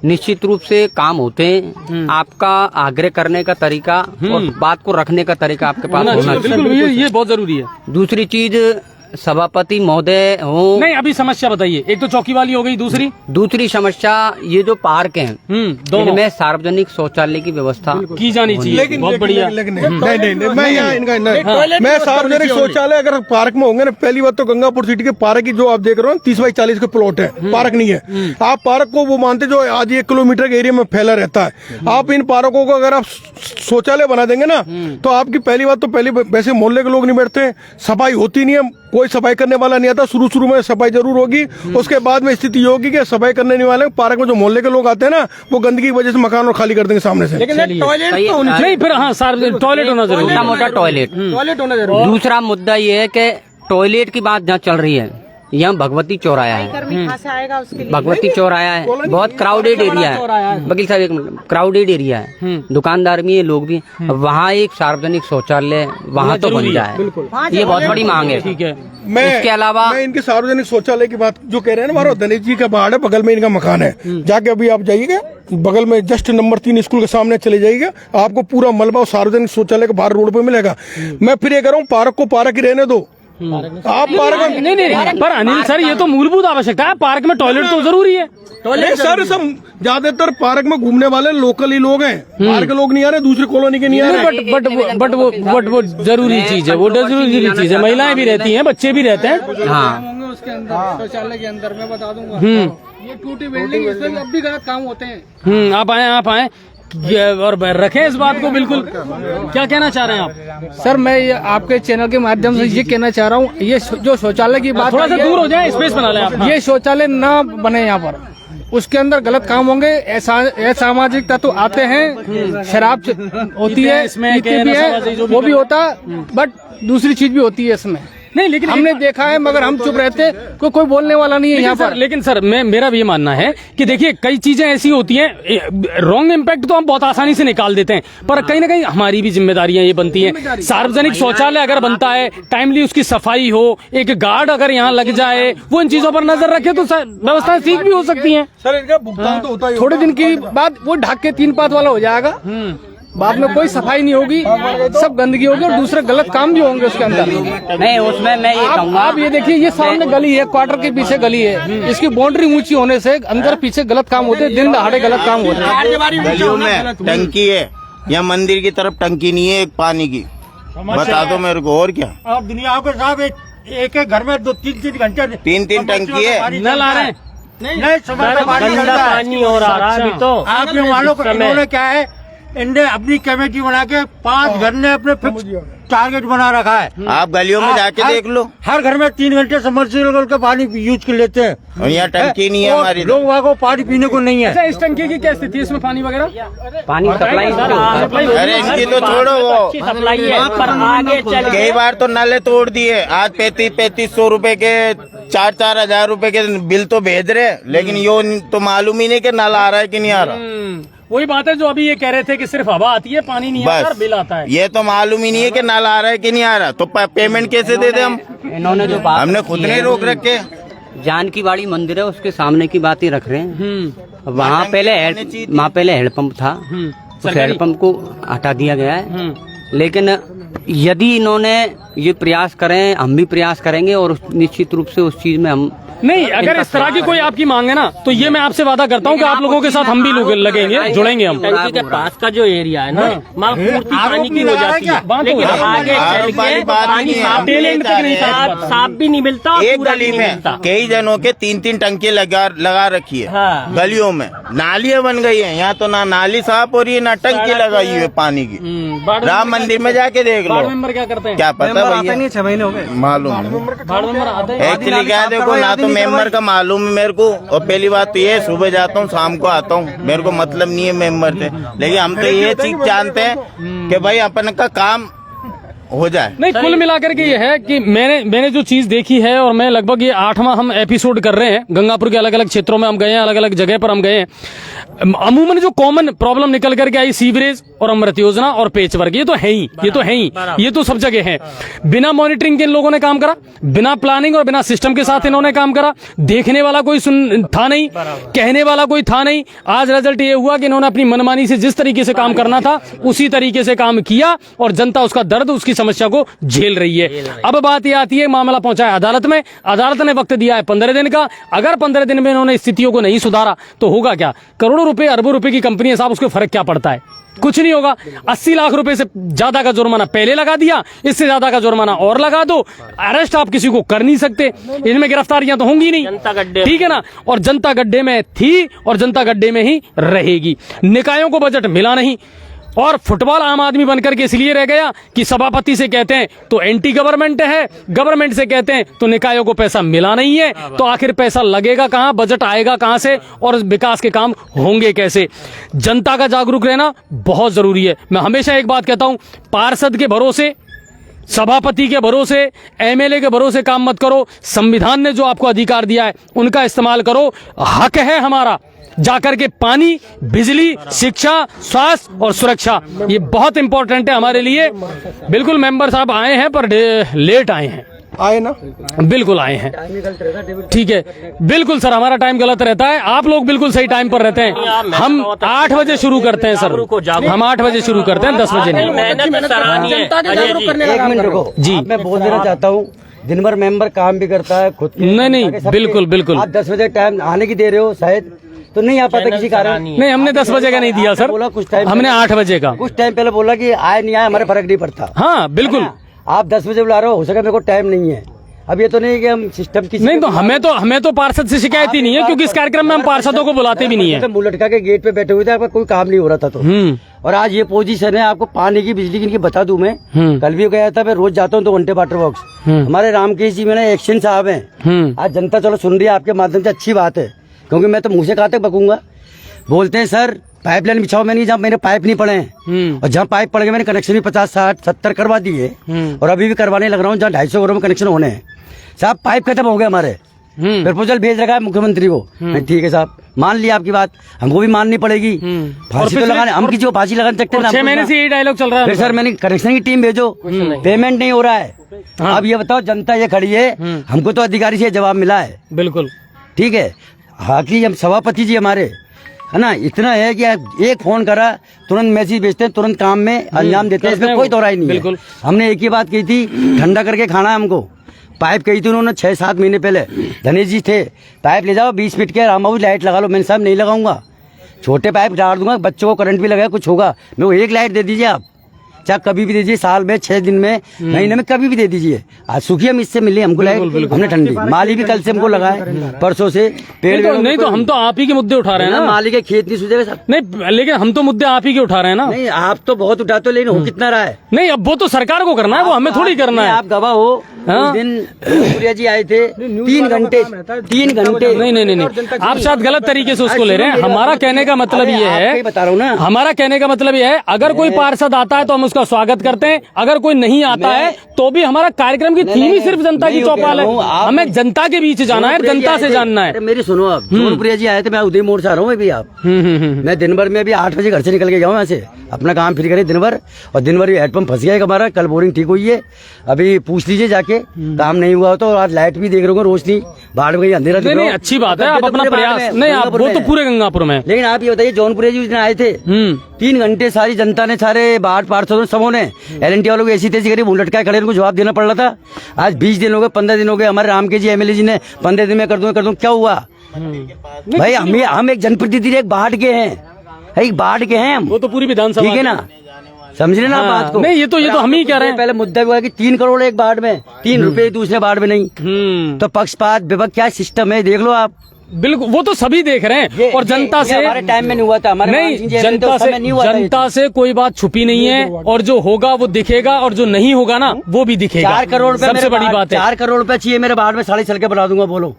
निश्चित रूप से काम होते हैं। आपका आग्रह करने का तरीका और बात को रखने का तरीका आपके पास होना चाहिए, ये बहुत जरूरी है। दूसरी चीज सभापति महोदय हो, नहीं अभी समस्या बताइए। एक तो चौकी वाली हो गई, दूसरी समस्या ये जो पार्क हैं इनमें सार्वजनिक शौचालय की व्यवस्था की जानी चाहिए। लेकिन बहुत बढ़िया। नहीं मैं यहाँ इनका मैं सार्वजनिक शौचालय अगर पार्क में होंगे ना, पहली बात तो गंगापुर सिटी के पार्क की जो आप देख रहे हो 30 बाई 40 के प्लॉट है, पार्क नहीं है। आप पार्क को वो मानते जो आज 1 किलोमीटर के एरिया में फैला रहता है, आप इन पार्कों को अगर आप शौचालय बना देंगे ना तो आपकी पहली बात तो पहले वैसे मोहल्ले के लोग नहीं बैठते, सफाई होती नहीं है, कोई सफाई करने वाला नहीं आता। शुरू में सफाई जरूर होगी, उसके बाद में स्थिति होगी कि सफाई करने वाले पार्क में जो मोहल्ले के लोग आते हैं ना वो गंदगी की वजह से मकान और खाली कर देंगे सामने से। लेकिन टॉयलेट तो नहीं, फिर हाँ टॉयलेट होना जरूरी, मोटा टॉयलेट होना जरूरी। दूसरा मुद्दा ये है कि टॉयलेट की बात जहाँ चल रही है, यहाँ भगवती चौराया है, भगवती चौराया है, बहुत क्राउडेड एरिया है। वकील साहब एक मिनट, क्राउडेड एरिया है, दुकानदार भी है, लोग भी। वहाँ एक सार्वजनिक शौचालय वहाँ तो बन जाए, ये बहुत बड़ी मांग है। ठीक है। इसके अलावा मैं इनके सार्वजनिक शौचालय की बात जो कह रहे हैं ना, हमारा धनेश जी का बाड़ है, बगल में इनका मकान है, जाके अभी आप जाइएगा बगल में जस्ट नंबर 3 स्कूल के सामने चले जाइएगा, आपको पूरा मलबा सार्वजनिक शौचालय के बाहर रोड पे मिलेगा। मैं फिर ये कह रहा हूँ पार्क को पार्क ही रहने दो, आप पार्क में नहीं पर अनिल सर ये तो मूलभूत आवश्यकता है, पार्क में टॉयलेट तो जरूरी है। नहीं सर, सब ज्यादातर पार्क में घूमने वाले लोकल ही लोग हैं, बाहर के लोग नहीं आ रहे, दूसरे कॉलोनी के नहीं आ रहे। बट वो जरूरी चीज है, वो जरूरी चीज है। महिलाएं भी रहती हैं, बच्चे भी रहते हैं। हाँ उसके अंदर शौचालय के अंदर मैं बता दूंगा, ये टूटी बिल्डिंग, इसमें अब भी गलत काम होते हैं। आप आए और रखें इस बात को। बिल्कुल, क्या कहना चाह रहे हैं आप? सर मैं ये आपके चैनल के माध्यम से ये कहना चाह रहा हूँ, ये जो शौचालय की बात, थोड़ा सा दूर हो जाए, स्पेस बना लें आप। ये शौचालय ना बने यहाँ पर, उसके अंदर गलत काम होंगे, असामाजिक तत्व आते हैं, शराब होती है, इसमें पीते भी है, वो भी होता, बट दूसरी चीज भी होती है इसमें। नहीं लेकिन हमने देखा है, मगर हम चुप रहते, कोई बोलने वाला नहीं है यहाँ पर। लेकिन सर मेरा भी ये मानना है कि देखिए कई चीजें ऐसी होती हैं, रॉन्ग इम्पैक्ट तो हम बहुत आसानी से निकाल देते हैं, पर कहीं ना कहीं हमारी भी जिम्मेदारियां ये बनती हैं। सार्वजनिक शौचालय अगर बनता है, टाइमली उसकी सफाई हो, एक गार्ड अगर यहाँ लग जाए, वो इन चीजों पर नजर रखे, तो व्यवस्थाएं ठीक भी हो सकती है। सर इनका भुगतान तो होता ही थोड़े दिन की बाद वो ढक के 3 पात वाला हो जाएगा, बाद में कोई सफाई नहीं होगी, सब गंदगी होगी और दूसरे गलत काम भी होंगे उसके अंदर। नहीं, उसमें मैं ये कहूँगा, आप ये देखिए, ये सामने गली है, क्वार्टर के पीछे गली है, इसकी बाउंड्री ऊंची होने से अंदर पीछे गलत काम होते हैं, दिन दहाड़े गलत काम होते हैं। गलियों में टंकी है या मंदिर की तरफ टंकी नहीं है एक पानी की, बता दो मेरे को। और क्या आप दुनिया के साहब एक घर में 2-3 घंटे 3 टंकी है, नल आ रहे हैं, नहीं समय गंदा पानी और आ रहा है अभी तो। आपके वालों को इन्होंने क्या है, इनने अपनी कमेटी बना के 5 घर ने अपने फिक्स टारगेट बना रखा है। आप गलियों में जाके देख लो, हर घर में 3 घंटे समरसीबल का पानी यूज कर लेते हैं, और यहाँ टंकी नहीं है हमारी। लोग वहाँ को पानी पीने को नहीं है। अच्छा इस टंकी की क्या स्थिति है, इसमें पानी वगैरह? पानी सप्लाई अरे इनकी तो छोड़ो, वो सप्लाई है, पर आगे चल कई बार तो नाले तोड़ दिए। आज 3500 रुपए के 4-4 हजार रुपए के बिल तो भेज रहे, लेकिन यो तो मालूम ही नहीं कि नल आ रहा है कि नहीं आ रहा। वही बात है जो अभी ये कह रहे थे कि सिर्फ हवा आती है, पानी नहीं आता, बस बिल आता है। ये तो मालूम ही नहीं है कि नल आ रहा है कि नहीं आ रहा, तो पेमेंट कैसे दे दे हम? इन्होंने जो बात हमने खुद नहीं रोक रखे। जानकी बाड़ी मंदिर है, उसके सामने की बात ही रख रहे हैं। वहाँ पहले हैंडपंप था, उस हैंडपंप को हटा दिया गया है। लेकिन यदि इन्होंने ये प्रयास करें, हम भी प्रयास करेंगे और निश्चित रूप से उस चीज में हम नहीं, अगर इस तरह की कोई आपकी मांग है ना, तो ये मैं आपसे वादा करता हूँ कि आप लोगों के साथ हम भी लोग लगेंगे, जुड़ेंगे हम। टंकी के पास का जो एरिया है ना, वहाँ पूर्ति पानी की हो जाती है, लेकिन आगे चल के पानी साफ भी नहीं मिलता। एक गली में कई जनों के 3-3 टंकी लगा रखी है गलियों में, नालियाँ बन गई है। यहाँ तो ना नाली साफ हो रही है, ना टंकी लगाई हुई है पानी की। राम मंदिर में जाके देख लो। मेंबर क्या करते हैं? क्या पता भैया, 6 महीने हो गए मालूम है है। एक्चुअली क्या है, देखो ना तो मेंबर का मालूम है मेरे को, और पहली बात तो ये सुबह जाता हूँ शाम को आता हूँ, मेरे को मतलब नहीं है मेंबर से। लेकिन हम तो ये चीज जानते हैं कि भाई अपन का काम हो जाए। नहीं, कुल मिलाकर के ये है कि मैंने जो चीज देखी है, और मैं लगभग ये 8वां हम एपिसोड कर रहे हैं, गंगापुर के अलग अलग क्षेत्रों में हम गए हैं, अलग अलग जगह पर हम गए हैं। अमूमन जो कॉमन प्रॉब्लम निकल करके आई, सीवरेज और अमृत योजना और पेचवर्क, ये तो है ही, ये तो सब जगह है। बिना मॉनिटरिंग के इन लोगों ने काम करा, बिना प्लानिंग और बिना सिस्टम के साथ इन्होंने काम करा। देखने वाला कोई था नहीं, कहने वाला कोई था नहीं। आज रिजल्ट ये हुआ कि इन्होंने अपनी मनमानी से जिस तरीके से काम करना था उसी तरीके से काम किया, और जनता उसका दर्द, उसकी समस्या को झेल रही है। अब बात ये आती है, मामला पहुंचा है अदालत में, अदालत ने वक्त दिया है 15 दिन का। अगर 15 दिन में इन्होंने स्थितियों को नहीं सुधारा तो होगा क्या? करोड़ों रुपए, अरबों रुपए की कंपनी है साहब, उसके फर्क क्या पड़ता है? कुछ नहीं होगा। 80 लाख रुपए से ज्यादा का जुर्माना पहले लगा दिया, इससे ज्यादा का जुर्माना और लगा दो। अरेस्ट आप किसी को कर नहीं सकते, इनमें गिरफ्तारियां तो होंगी नहीं, ठीक है ना? और जनता गड्ढे में थी और जनता गड्ढे में ही रहेगी। निकायों को बजट मिला नहीं, और फुटबॉल आम आदमी बनकर के इसलिए रह गया कि सभापति से कहते हैं तो एंटी गवर्नमेंट है, गवर्नमेंट से कहते हैं तो निकायों को पैसा मिला नहीं है। तो आखिर पैसा लगेगा कहां, बजट आएगा कहां से, और विकास के काम होंगे कैसे? जनता का जागरूक रहना बहुत जरूरी है। मैं हमेशा एक बात कहता हूं, पार्षद के भरोसे, सभापति के भरोसे, एमएलए के भरोसे काम मत करो। संविधान ने जो आपको अधिकार दिया है उनका इस्तेमाल करो। हक है हमारा जाकर के पानी, बिजली, शिक्षा, स्वास्थ्य और सुरक्षा, ये बहुत इंपॉर्टेंट है हमारे लिए। बिल्कुल मेंबर साहब आए हैं पर लेट आए हैं, आए ना, बिल्कुल आए हैं, ठीक है। बिल्कुल सर, हमारा टाइम गलत रहता है, आप लोग बिल्कुल सही टाइम पर रहते हैं। हम 8 बजे शुरू करते हैं सर, हम 8 बजे शुरू करते हैं, 10 बजे नहीं। मेहनत सराहनीय है। जनता के जागरूक करने एक मिनट रुको जी, मैं बोल देना चाहता हूँ दिन भर मेंबर काम भी करता है खुद के। नहीं, बिल्कुल, बिल्कुल। आप 10 बजे टाइम आने की दे रहे हो शायद, तो नहीं आ पाता किसी कारण। नहीं, हमने 10 बजे का नहीं दिया सर, बोला कुछ टाइम, हमने 8 बजे का। कुछ टाइम पहले बोला कि आए नहीं आए हमारे फर्क नहीं पड़ता। हाँ बिल्कुल। आप 10 बजे बुला रहे हो सके मेरे को टाइम नहीं है। अब ये तो नहीं कि हम सिस्टम की नहीं, तो हमें तो पार्षद से शिकायत ही नहीं है, क्योंकि इस कार्यक्रम में हम पार्षदों को बुलाते भी नहीं है। मुंह लटका के गेट पे बैठे हुए थे, आपका कोई काम नहीं हो रहा था तो। और आज ये पोजीशन है, आपको पानी की बिजली की इनकी बता दूं मैं, कल भी गया था, मैं रोज जाता हूँ 2 घंटे वाटर बॉक्स। हमारे रामकेश जी में एक्शन साहब हैं, आज जनता चलो सुन रही है आपके माध्यम से, अच्छी बात है, क्योंकि मैं तो मुंह से कहा तक बकूंगा। बोलते हैं सर पाइपलाइन बिछाओ, मैं नहीं, जहाँ मेरे पाइप नहीं पड़े हैं, और जहाँ पाइप पड़ गए मैंने कनेक्शन भी 50, 60, 70 करवा दिए, और अभी भी करवाने लग रहा हूँ, जहाँ 250 करोड़ में कनेक्शन होने हैं। साहब पाइप खत्म हो गए हमारे, प्रपोजल भेज रखा है मुख्यमंत्री को। ठीक है साहब, मान लिया आपकी बात, हमको भी माननी पड़ेगी। फांसी तो लगाने, हम किसी को फांसी लगाने सकते हैं? 6 महीने से यही डायलॉग चल रहा है। फिर सर मैंने कनेक्शन की टीम भेजो, पेमेंट नहीं हो रहा है। अब ये बताओ, जनता ये खड़ी है, हमको तो अधिकारी से जवाब मिला है। बिल्कुल ठीक है, हालांकि हम सभापति जी हमारे है ना, इतना है कि एक फोन करा तुरंत मैसेज भेजते हैं, तुरंत काम में अंजाम देते हैं, इसमें कोई दोहराई नहीं है। हमने एक ही बात कही थी, ठंडा करके खाना है हमको। पाइप कही थी उन्होंने 6-7 महीने पहले, धनेश जी थे, पाइप ले जाओ 20 फीट के, राम बाबू लाइट लगा लो। मैंने साहब नहीं लगाऊंगा, छोटे पाइप डाल दूंगा, बच्चों को करंट भी लगा, कुछ होगा, मेरे को एक लाइट दे दीजिए आप, चाहे कभी भी दीजिए, साल में 6 दिन में, महीने में कभी भी दे दीजिए। आज सुखी हम इससे मिले, हमको लाइट, हमने ठंडी, माली भी कल से हमको लगा है, परसों से पेड़। नहीं तो हम तो आप ही के मुद्दे उठा रहे हैं ना, माली के खेत नहीं सूझेगा सर। नहीं, लेकिन हम तो मुद्दे आप ही के उठा रहे हैं ना। नहीं, आप तो बहुत उठाते हो, लेकिन हो कितना रहा है? नहीं, अब वो तो सरकार को करना है, वो हमें थोड़ी करना है। आप गवाह हो, उस दिन सूर्या जी आए थे, 3 घंटे। नहीं, आप शायद गलत तरीके से उसको ले रहे हैं। हमारा कहने का मतलब ये है, बता रहा हूँ ना, हमारा कहने का मतलब ये है, अगर कोई पार्षद आता है तो हम उसका स्वागत करते हैं, अगर कोई नहीं आता है तो भी हमारा कार्यक्रम की थीम ही सिर्फ जनता की चौपाल है। हमें जनता के बीच जाना है, जनता से जानना है। मेरी सुनो, आप जौनपुरिया जी आए थे, मैं उदय मोड़ से आ रहा हूँ अभी। आप मैं दिन भर में अभी 8 बजे घर से निकल के जाऊँ यहाँ से, अपना काम फ्री करें दिन भर, और दिन भर हेडपंप फंस गया हमारा, कल बोरिंग ठीक हुई है, अभी पूछ लीजिए जाके, काम नहीं हुआ तो। आज लाइट भी देख रहे हो, रोशनी बाढ़ में अंधेरा। नहीं, अच्छी बात है, आप अपना प्रयास, नहीं आप वो तो पूरे गंगापुर में। लेकिन आप ये बताइए, जौनपुरिया जी आए थे, 3 घंटे सारी जनता ने, सारे बाढ़ पार्षदों सबों ने, LNT वालों को ऐसी तेजी करी, मुंह लटकाए खड़े, उनको जवाब देना पड़ रहा था। आज 20 दिन हो गए, 15 दिन हो गए, हमारे रामकेश जी MLA जी ने 15 दिन में कर दूं, क्या हुआ भाई? हम एक जनप्रतिनिधि, एक बाढ़ के हैं, एक बाढ़ के हैं हम, वो तो पूरी विधानसभा, ठीक है ना, समझ रहे ना बात को? नहीं, ये तो हम ही कह रहे हैं। पहले मुद्दा हुआ कि 3 करोड़ एक बाढ़ में, 3 रुपए दूसरे बाढ़ में नहीं, तो पक्षपात विपक्ष क्या सिस्टम है, देख लो आप। बिल्कुल, वो तो सभी देख रहे हैं, और जनता से हमारे टाइम में नहीं हुआ था, हमारे नहीं, जनता से कोई बात छुपी नहीं है, और जो होगा वो दिखेगा, और जो नहीं होगा ना वो भी दिखेगा। 4 करोड़ रुपए सबसे बड़ी बात है, 4 करोड़ रुपए चाहिए मेरे बाढ़ में, 60 सड़कें बना दूंगा, बोलो।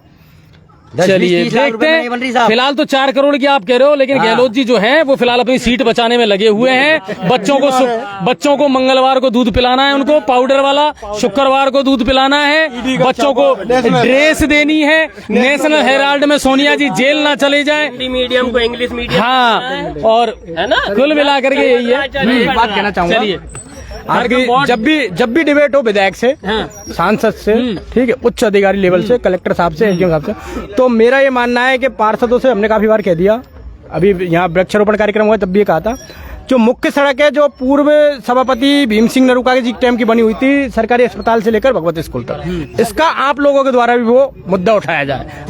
चलिए देखते हैं। फिलहाल तो 4 करोड़ की आप कह रहे हो, लेकिन गहलोत जी जो हैं वो फिलहाल अपनी सीट बचाने में लगे हुए हैं। बच्चों को मंगलवार को दूध पिलाना है, उनको पाउडर वाला, शुक्रवार को दूध पिलाना है, बच्चों को ड्रेस देनी है, नेशनल हेराल्ड में सोनिया जी जेल ना चले जाए, मीडियम को इंग्लिश मीडियम, हाँ, और है ना, कुल मिला करके यही है। एक बात कहना चाहूंगा, चलिए, जब भी डिबेट हो विधायक से, सांसद से, ठीक है, उच्च अधिकारी लेवल से, कलेक्टर साहब से, SDM साहब से, तो मेरा ये मानना है कि पार्षदों से हमने काफी बार कह दिया, अभी यहाँ वृक्षारोपण कार्यक्रम हुआ तब भी ये कहा था, जो मुख्य सड़क है, जो पूर्व सभापति भीम सिंह नरूका के जी टाइम की बनी हुई थी, सरकारी अस्पताल से लेकर भगवती स्कूल तक, इसका आप लोगों के द्वारा भी वो मुद्दा उठाया जाए।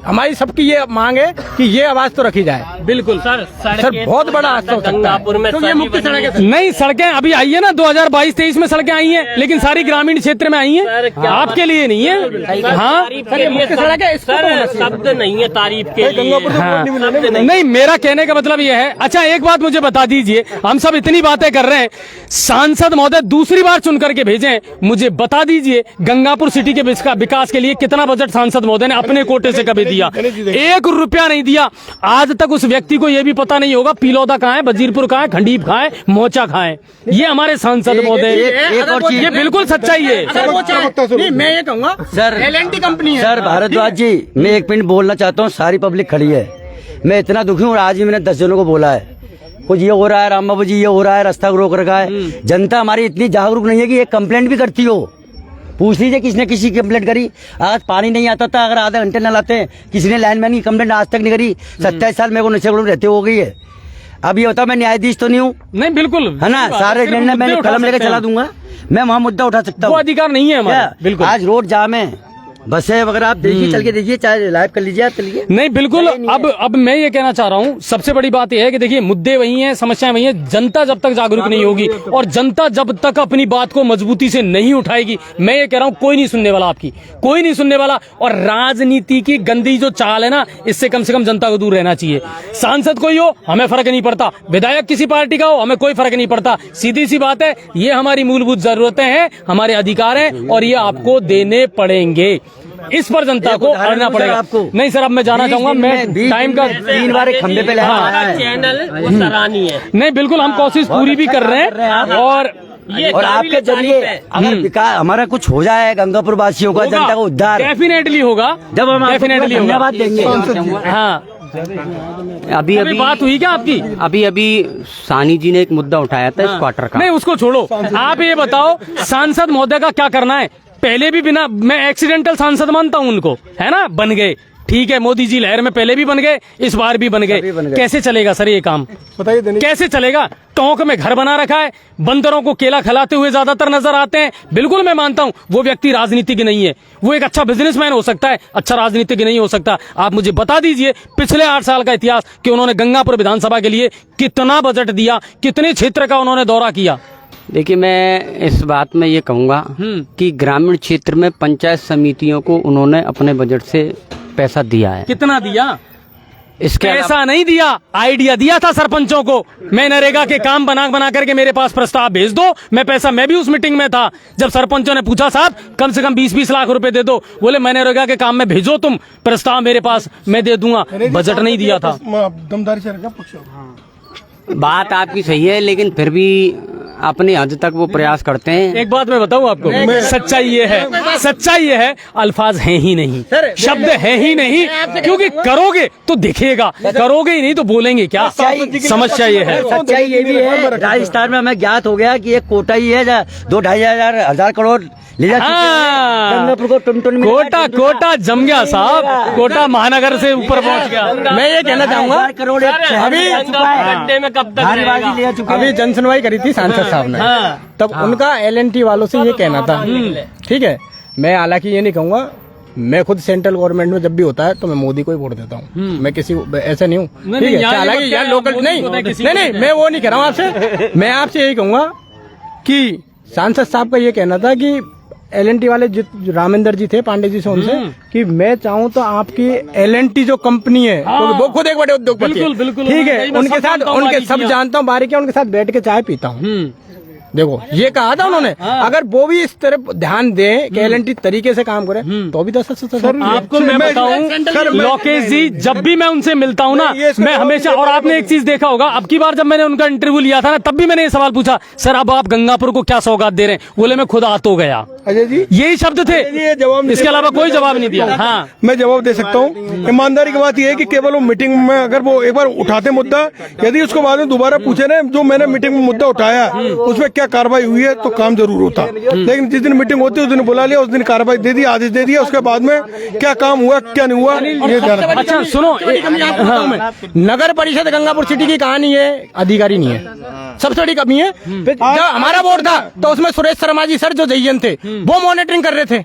हमारी सबकी ये मांग है कि ये आवाज तो रखी जाए। बिल्कुल सर, बहुत बड़ा हादसा हो सकता है, क्योंकि ये मुख्य सड़क है। नहीं, सड़कें अभी आई है ना, 2022-23 में सड़कें आई हैं, लेकिन सारी ग्रामीण क्षेत्र में आई हैं, आपके लिए नहीं है। हाँ, मुख्य सड़क है, शब्द नहीं है तारीफ के लिए। नहीं, मेरा कहने का मतलब ये है। अच्छा, एक बात मुझे बता दीजिए, हम सब इतनी बातें कर रहे हैं, सांसद महोदय दूसरी बार चुन करके भेजें, मुझे बता दीजिए गंगापुर सिटी के विकास के लिए कितना बजट सांसद महोदय ने अपने कोटे से कभी दिया? 1 रुपया नहीं दिया। आज तक उस व्यक्ति को यह भी पता नहीं होगा पिलौदा कहाँ है, वजीरपुर कहाँ है, खंडीप कहाँ है, मोचा कहाँ है। ये हमारे सांसद महोदय, ये बिल्कुल सच्चाई है। मैं ये कहूँगा सर, LNT कंपनी है। सर भारद्वाज जी, मैं 1 मिनट बोलना चाहता हूँ, सारी पब्लिक खड़ी है, मैं इतना दुखी हूँ। आज भी मैंने 10 जनों को बोला है, कुछ ये हो रहा है, राम बाबू जी ये हो रहा है, रास्ता रोक रखा है। जनता हमारी इतनी जागरूक नहीं है कि एक कंप्लेंट भी करती हो। पूछ लीजिए किसने किसी की कंप्लेंट करी। आज पानी नहीं आता था, अगर आधे घंटे न लाते, किसी ने लाइनमैन की कंप्लेंट आज तक नहीं करी। 27 साल मेरे को नशे रहते हो गई है। अब ये बताओ मैं न्यायाधीश तो नहीं हूँ, नहीं बिल्कुल है ना? सारे निर्णय मैं कलम लेकर चला दूंगा, मैं वहाँ मुद्दा उठा सकता वो हूँ। अधिकार नहीं है हमारा। बिल्कुल आज रोड जाम है, बसें वगैरह आप देखिए, चल के देखिए, चाहे लाइव कर लीजिए, आप चलिए। नहीं बिल्कुल। अब मैं ये कहना चाह रहा हूँ, सबसे बड़ी बात यह है कि देखिए मुद्दे वही हैं, समस्याएं वही हैं। जनता जब तक जागरूक नहीं होगी और जनता जब तक अपनी बात को मजबूती से नहीं उठाएगी, मैं ये कह रहा हूँ कोई नहीं सुनने वाला आपकी, कोई नहीं सुनने वाला। और राजनीति की गंदी जो चाल है ना, इससे कम से कम जनता को दूर रहना चाहिए। सांसद कोई हो हमें फर्क नहीं पड़ता, विधायक किसी पार्टी का हो हमें कोई फर्क नहीं पड़ता। सीधी सी बात है, ये हमारी मूलभूत जरूरतें हैं, हमारे अधिकार हैं और ये आपको देने पड़ेंगे। इस पर जनता को अड़ना पड़ेगा आपको। नहीं सर, अब मैं जाना चाहूंगा, मैं टाइम का 3 बार एक खंबे पे लगा है। चैनल वो सराहनीय है। नहीं बिल्कुल, हम कोशिश पूरी भी कर रहे हैं और आपके जरिए अगर विकास हमारा कुछ हो जाए, गंगापुर वासियों का, जनता का उद्धार डेफिनेटली होगा, जब हम डेफिनेटली धन्यवाद देंगे। हाँ, अभी बात हुई क्या आपकी? अभी सानी जी ने एक मुद्दा उठाया था इस क्वार्टर का। नहीं उसको छोड़ो, आप ये बताओ सांसद महोदय का क्या करना है? पहले भी बिना, मैं एक्सीडेंटल सांसद मानता हूँ उनको, है ना, बन गए, ठीक है, मोदी जी लहर में पहले भी बन गए, इस बार भी बन गए। कैसे चलेगा सर ये काम, बताइए? कैसे चलेगा? टोंक में घर बना रखा है, बंदरों को केला खिलाते हुए ज्यादातर नजर आते हैं। बिल्कुल मैं मानता हूं वो व्यक्ति राजनीतिक नहीं है, वो एक अच्छा बिजनेसमैन हो सकता है, अच्छा राजनीतिक नहीं हो सकता। आप मुझे बता दीजिए पिछले 8 साल का इतिहास कि उन्होंने गंगापुर विधानसभा के लिए कितना बजट दिया, कितने क्षेत्र का उन्होंने दौरा किया। देखिए मैं इस बात में ये कहूँगा कि ग्रामीण क्षेत्र में पंचायत समितियों को उन्होंने अपने बजट से पैसा दिया है। कितना दिया? इसके पैसा नहीं दिया, आइडिया दिया था सरपंचों को, मैं नरेगा के काम बना करके मेरे पास प्रस्ताव भेज दो, मैं भी उस मीटिंग में था जब सरपंचों ने पूछा साहब कम से कम 20-20 लाख रुपए दे दो, बोले मैं नरेगा के काम में भेजो तुम प्रस्ताव मेरे पास, मैं दे दूंगा। बजट नहीं दिया था। दमदारी से रखा पक्ष। बात आपकी सही है, लेकिन फिर भी अपने हद तक वो प्रयास करते हैं। एक बात मैं बताऊं आपको, सच्चाई ये है अल्फाज हैं ही नहीं, शब्द है ही नहीं, क्योंकि करोगे तो दिखेगा, करोगे ही नहीं तो बोलेंगे क्या? समस्या ये है। सच्चाई ये भी है, राजस्थान में हमें ज्ञात हो गया कि एक कोटा ही है 2-2.5 हजार करोड़ ले जा चुके हैं। कोटा जम गया साहब, कोटा महानगर से ऊपर पहुंच गया। मैं ये कहना चाहूंगा, अभी जनसुनवाई करी थी सांसद साहब ने, तब उनका LNT वालों से ये कहना था, ठीक है, मैं हालांकि ये नहीं कहूंगा, मैं खुद सेंट्रल गवर्नमेंट में जब भी होता है तो मैं मोदी को ही वोट देता हूँ, मैं किसी ऐसा नहीं हूँ, ठीक है। हालांकि यार लोकल नहीं, मैं वो नहीं कह रहा हूँ आपसे, मैं आपसे यही कहूंगा कि सांसद साहब का ये कहना था कि LNT वाले रामेंद्र जी थे, पांडे जी से, उनसे कि मैं चाहूँ तो आपकी LNT जो कंपनी है, वो खुद एक बड़े उद्योगपति है, ठीक है, उनके साथ, उनके सब जानता हूँ बारीकियां, उनके साथ बैठ के चाय पीता हूँ। देखो ये कहा था उन्होंने, अगर वो भी इस तरफ ध्यान दें कि LNT तरीके से काम करे तो भी 10 आपको मैं बताऊं लोकेश जी, जब भी मैं उनसे मिलता हूं ना, मैं हमेशा, और आपने एक चीज देखा होगा, अब की बार जब मैंने उनका इंटरव्यू लिया था ना, तब भी मैंने ये सवाल पूछा, सर अब आप गंगापुर को क्या सौगात दे रहे हैं? बोले मैं खुद आ तो गया। अजय जी यही शब्द थे, इसके अलावा कोई जवाब नहीं दिया। हाँ मैं जवाब दे सकता हूँ। ईमानदारी की बात यह है कि केवल वो मीटिंग में अगर वो एक बार उठाते मुद्दा, यदि उसको बाद में दोबारा पूछे ना जो मैंने मीटिंग में मुद्दा उठाया उसमें क्या कार्रवाई हुई है, तो काम जरूर होता। लेकिन जिस दिन मीटिंग होती है उस दिन बुला लिया, उस दिन कार्रवाई दे दी, आदेश दे दिया, उसके बाद में क्या काम हुआ क्या नहीं हुआ ये ध्यान। अच्छा सुनो, नगर परिषद गंगापुर सिटी की कहानी है, अधिकारी नहीं है, सबसे बड़ी कमी है। जब हमारा बोर्ड था तो उसमें सुरेश शर्मा जी सर जो जयन थे वो मॉनिटरिंग कर रहे थे,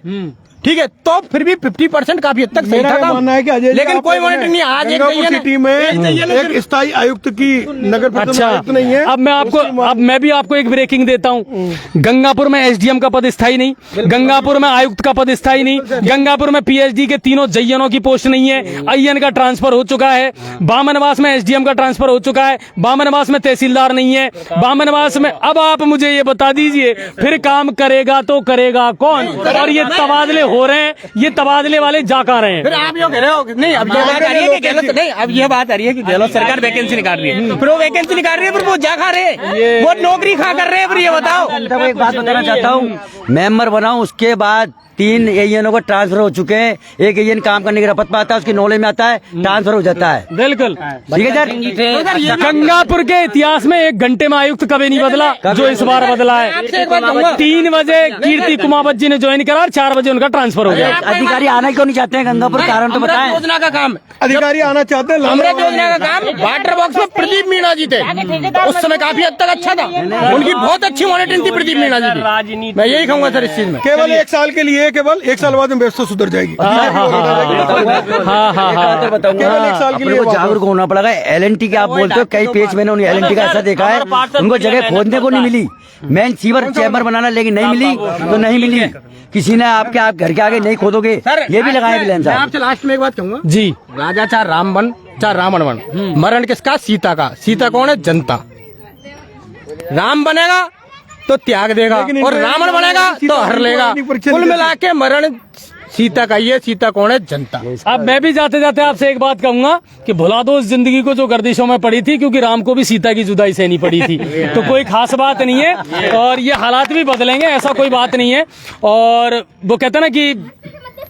ठीक है, तो फिर भी 50% काफी हद तक सही था काम, मानना है कि अजय लेकिन कोई मॉनिटरिंग नहीं। आज एक सिटी में एक स्थायी आयुक्त की नगर परिषद आयुक्त नहीं है। अब मैं भी आपको एक ब्रेकिंग देता हूँ। गंगापुर में SDM का पद स्थायी नहीं, गंगापुर में आयुक्त का पद स्थायी नहीं, गंगापुर में PhD के 3 जयनों की पोस्ट नहीं है, IN का ट्रांसफर हो चुका है, बामनवास में SDM का ट्रांसफर हो चुका है, बामनवास में तहसीलदार नहीं है, बामनवास में। अब आप मुझे ये बता दीजिए फिर काम करेगा तो करेगा कौन? और ये तबादले हो रहे हैं, ये तबादले वाले जा कहाँ रहे हैं? फिर आप यो कह रहे हो नहीं, अब ये बात आ रही है कि गहलोत नहीं, अब ये बात आ रही है कि गहलोत सरकार वैकेंसी निकाल रही है, फिर वो वैकेंसी निकाल रही है, फिर वो जा खा रहे हैं, वो नौकरी खा कर रहे हैं, फिर ये बताओ। एक बात बताना चाहता हूँ, मेंबर बनाऊं उसके बाद 3 एएनओ को ट्रांसफर हो चुके हैं। एक एएन काम करने की रपत में आता है, उसकी नॉलेज में आता है, ट्रांसफर हो जाता है। बिल्कुल ठीक है सर। गंगापुर के इतिहास में 1 घंटे में आयुक्त कभी नहीं बदला, जो इस बार बदला है। 3 बजे कीर्ति कुमावत जी ने ज्वाइन करा और 4 बजे उनका ट्रांसफर हो गया। अधिकारी आना क्यों नहीं चाहते हैं गंगापुर? कारण तो बताएं। योजना का काम अधिकारी आना चाहते हैं। अमृत योजना का काम वाटर बॉक्स में प्रदीप मीणा जी थे, उस समय काफी हद तक अच्छा था, उनकी बहुत अच्छी मॉनिटरिंग थी प्रदीप मीणा जी की। मैं यही कहूंगा सर इस चीज में। केवल 1 साल के लिए, केवल 1 साल बाद में व्यवस्था सुधर जाएगी। केवल 1 साल के लिए जागरूक होना पड़ेगा। LNT के आप बोलते हो, कई पेज मैंने उन्हें LNT का ऐसा देखा है, उनको जगह खोदने को नहीं मिली। मेन सीवर चैम्बर बनाना लेकिन नहीं मिली तो नहीं मिली। किसी ने आप घर के आगे नहीं खोदोगे, ये भी लगाए बिलेन साहब। आपसे लास्ट में एक बात कहूंगा जी, राजा चाहे राम बन चाहे रावण बन, मरण किसका? सीता का। सीता कौन है? जनता। राम बनेगा तो त्याग देगा और रावण बनेगा तो हर लेगा। कुल मिला के मरण सीता का ही है। सीता कौन है? जनता। अब मैं भी जाते जाते आपसे एक बात कहूंगा कि भुला दो उस जिंदगी को जो गर्दिशों में पड़ी थी, क्योंकि राम को भी सीता की जुदाई सहनी पड़ी थी। तो कोई खास बात नहीं है और ये हालात भी बदलेंगे, ऐसा कोई बात नहीं है। और वो कहते हैं ना कि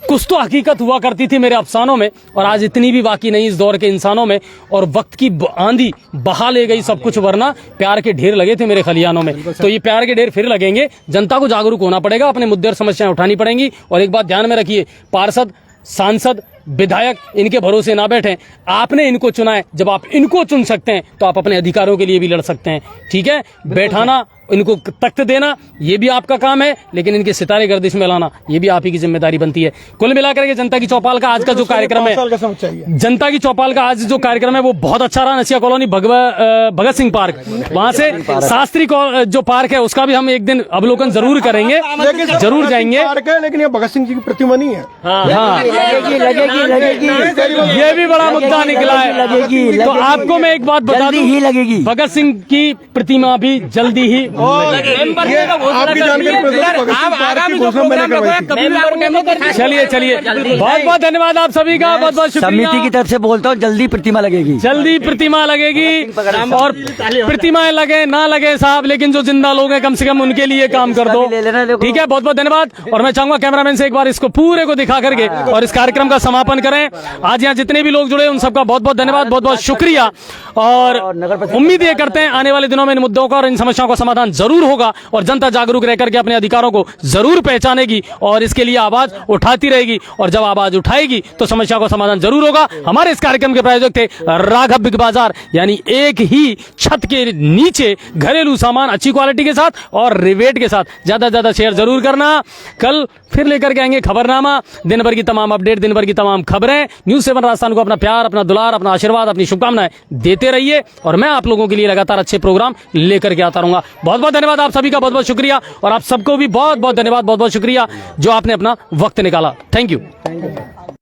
कुछ तो हकीकत हुआ करती थी मेरे अफसानों में, और आज इतनी भी बाकी नहीं इस दौर के इंसानों में। और वक्त की आंधी बहा ले गई सब कुछ, वरना प्यार के ढेर लगे थे मेरे खलियानों में। तो ये प्यार के ढेर फिर लगेंगे। जनता को जागरूक होना पड़ेगा, अपने मुद्दे और समस्याएं उठानी पड़ेंगी। और एक बात ध्यान में रखिए, पार्षद, सांसद, विधायक इनके भरोसे ना बैठें। आपने इनको चुना है, जब आप इनको चुन सकते हैं तो आप अपने अधिकारों के लिए भी लड़ सकते हैं। ठीक है, बैठाना, इनको तख्त देना ये भी आपका काम है, लेकिन इनके सितारे गर्दिश में लाना ये भी आप ही की जिम्मेदारी बनती है। कुल मिलाकर के जनता की चौपाल का आज का जो कार्यक्रम है, जनता की चौपाल का आज जो कार्यक्रम है वो बहुत अच्छा रहा। नसिया कॉलोनी भगत सिंह पार्क, वहां से शास्त्री जो पार्क है उसका भी हम एक दिन अवलोकन जरूर करेंगे, जरूर जाएंगे। लेकिन ये भगत सिंह जी की प्रतिमा नहीं है। हाँ, ये भी बड़ा मुद्दा निकला है। तो आपको मैं एक बात बता दूं, लगेगी भगत सिंह की प्रतिमा भी जल्दी ही आपकी जानकारी चलिए चलिए, बहुत बहुत धन्यवाद आप सभी का, बहुत बहुत शुक्रिया। समिति की तरफ से बोलता हूँ, जल्दी प्रतिमा लगेगी, जल्दी प्रतिमा लगेगी। और प्रतिमाएं लगे ना लगे साहब, लेकिन जो जिंदा लोग हैं कम से कम उनके लिए काम कर दो। ठीक है, बहुत बहुत धन्यवाद। और मैं चाहूंगा कैमरामैन से एक बार इसको पूरे को दिखा करके और इस कार्यक्रम का समापन करें। आज यहाँ जितने भी लोग जुड़े उन सबका बहुत बहुत धन्यवाद, बहुत बहुत शुक्रिया। और उम्मीद ये करते हैं आने वाले दिनों में इन मुद्दों का और इन समस्याओं का समाधान जरूर होगा और जनता जागरूक रहकर के अपने अधिकारों को जरूर पहचानेगी और इसके लिए आवाज उठाती रहेगी। और जब आवाज उठाएगी तो समस्या का समाधान जरूर होगा। हमारे इस कार्यक्रम के प्रायोजक थे राघव बिग बाजार, यानी एक ही छत के नीचे घरेलू सामान अच्छी क्वालिटी के साथ और रिवेट के साथ। ज्यादा से ज्यादा शेयर जरूर करना। कल फिर लेकर के आएंगे खबरनामा, दिन भर की तमाम अपडेट, दिन भर की तमाम खबरें। न्यूज़ 7 राजस्थान को अपना प्यार, अपना दुलार, अपना आशीर्वाद, अपनी शुभकामनाएं देते रहिए और मैं आप लोगों के लिए लगातार अच्छे प्रोग्राम लेकर के आता रहूंगा। बहुत बहुत धन्यवाद आप सभी का, बहुत बहुत शुक्रिया। और आप सबको भी बहुत बहुत धन्यवाद, बहुत बहुत शुक्रिया जो आपने अपना वक्त निकाला। Thank you.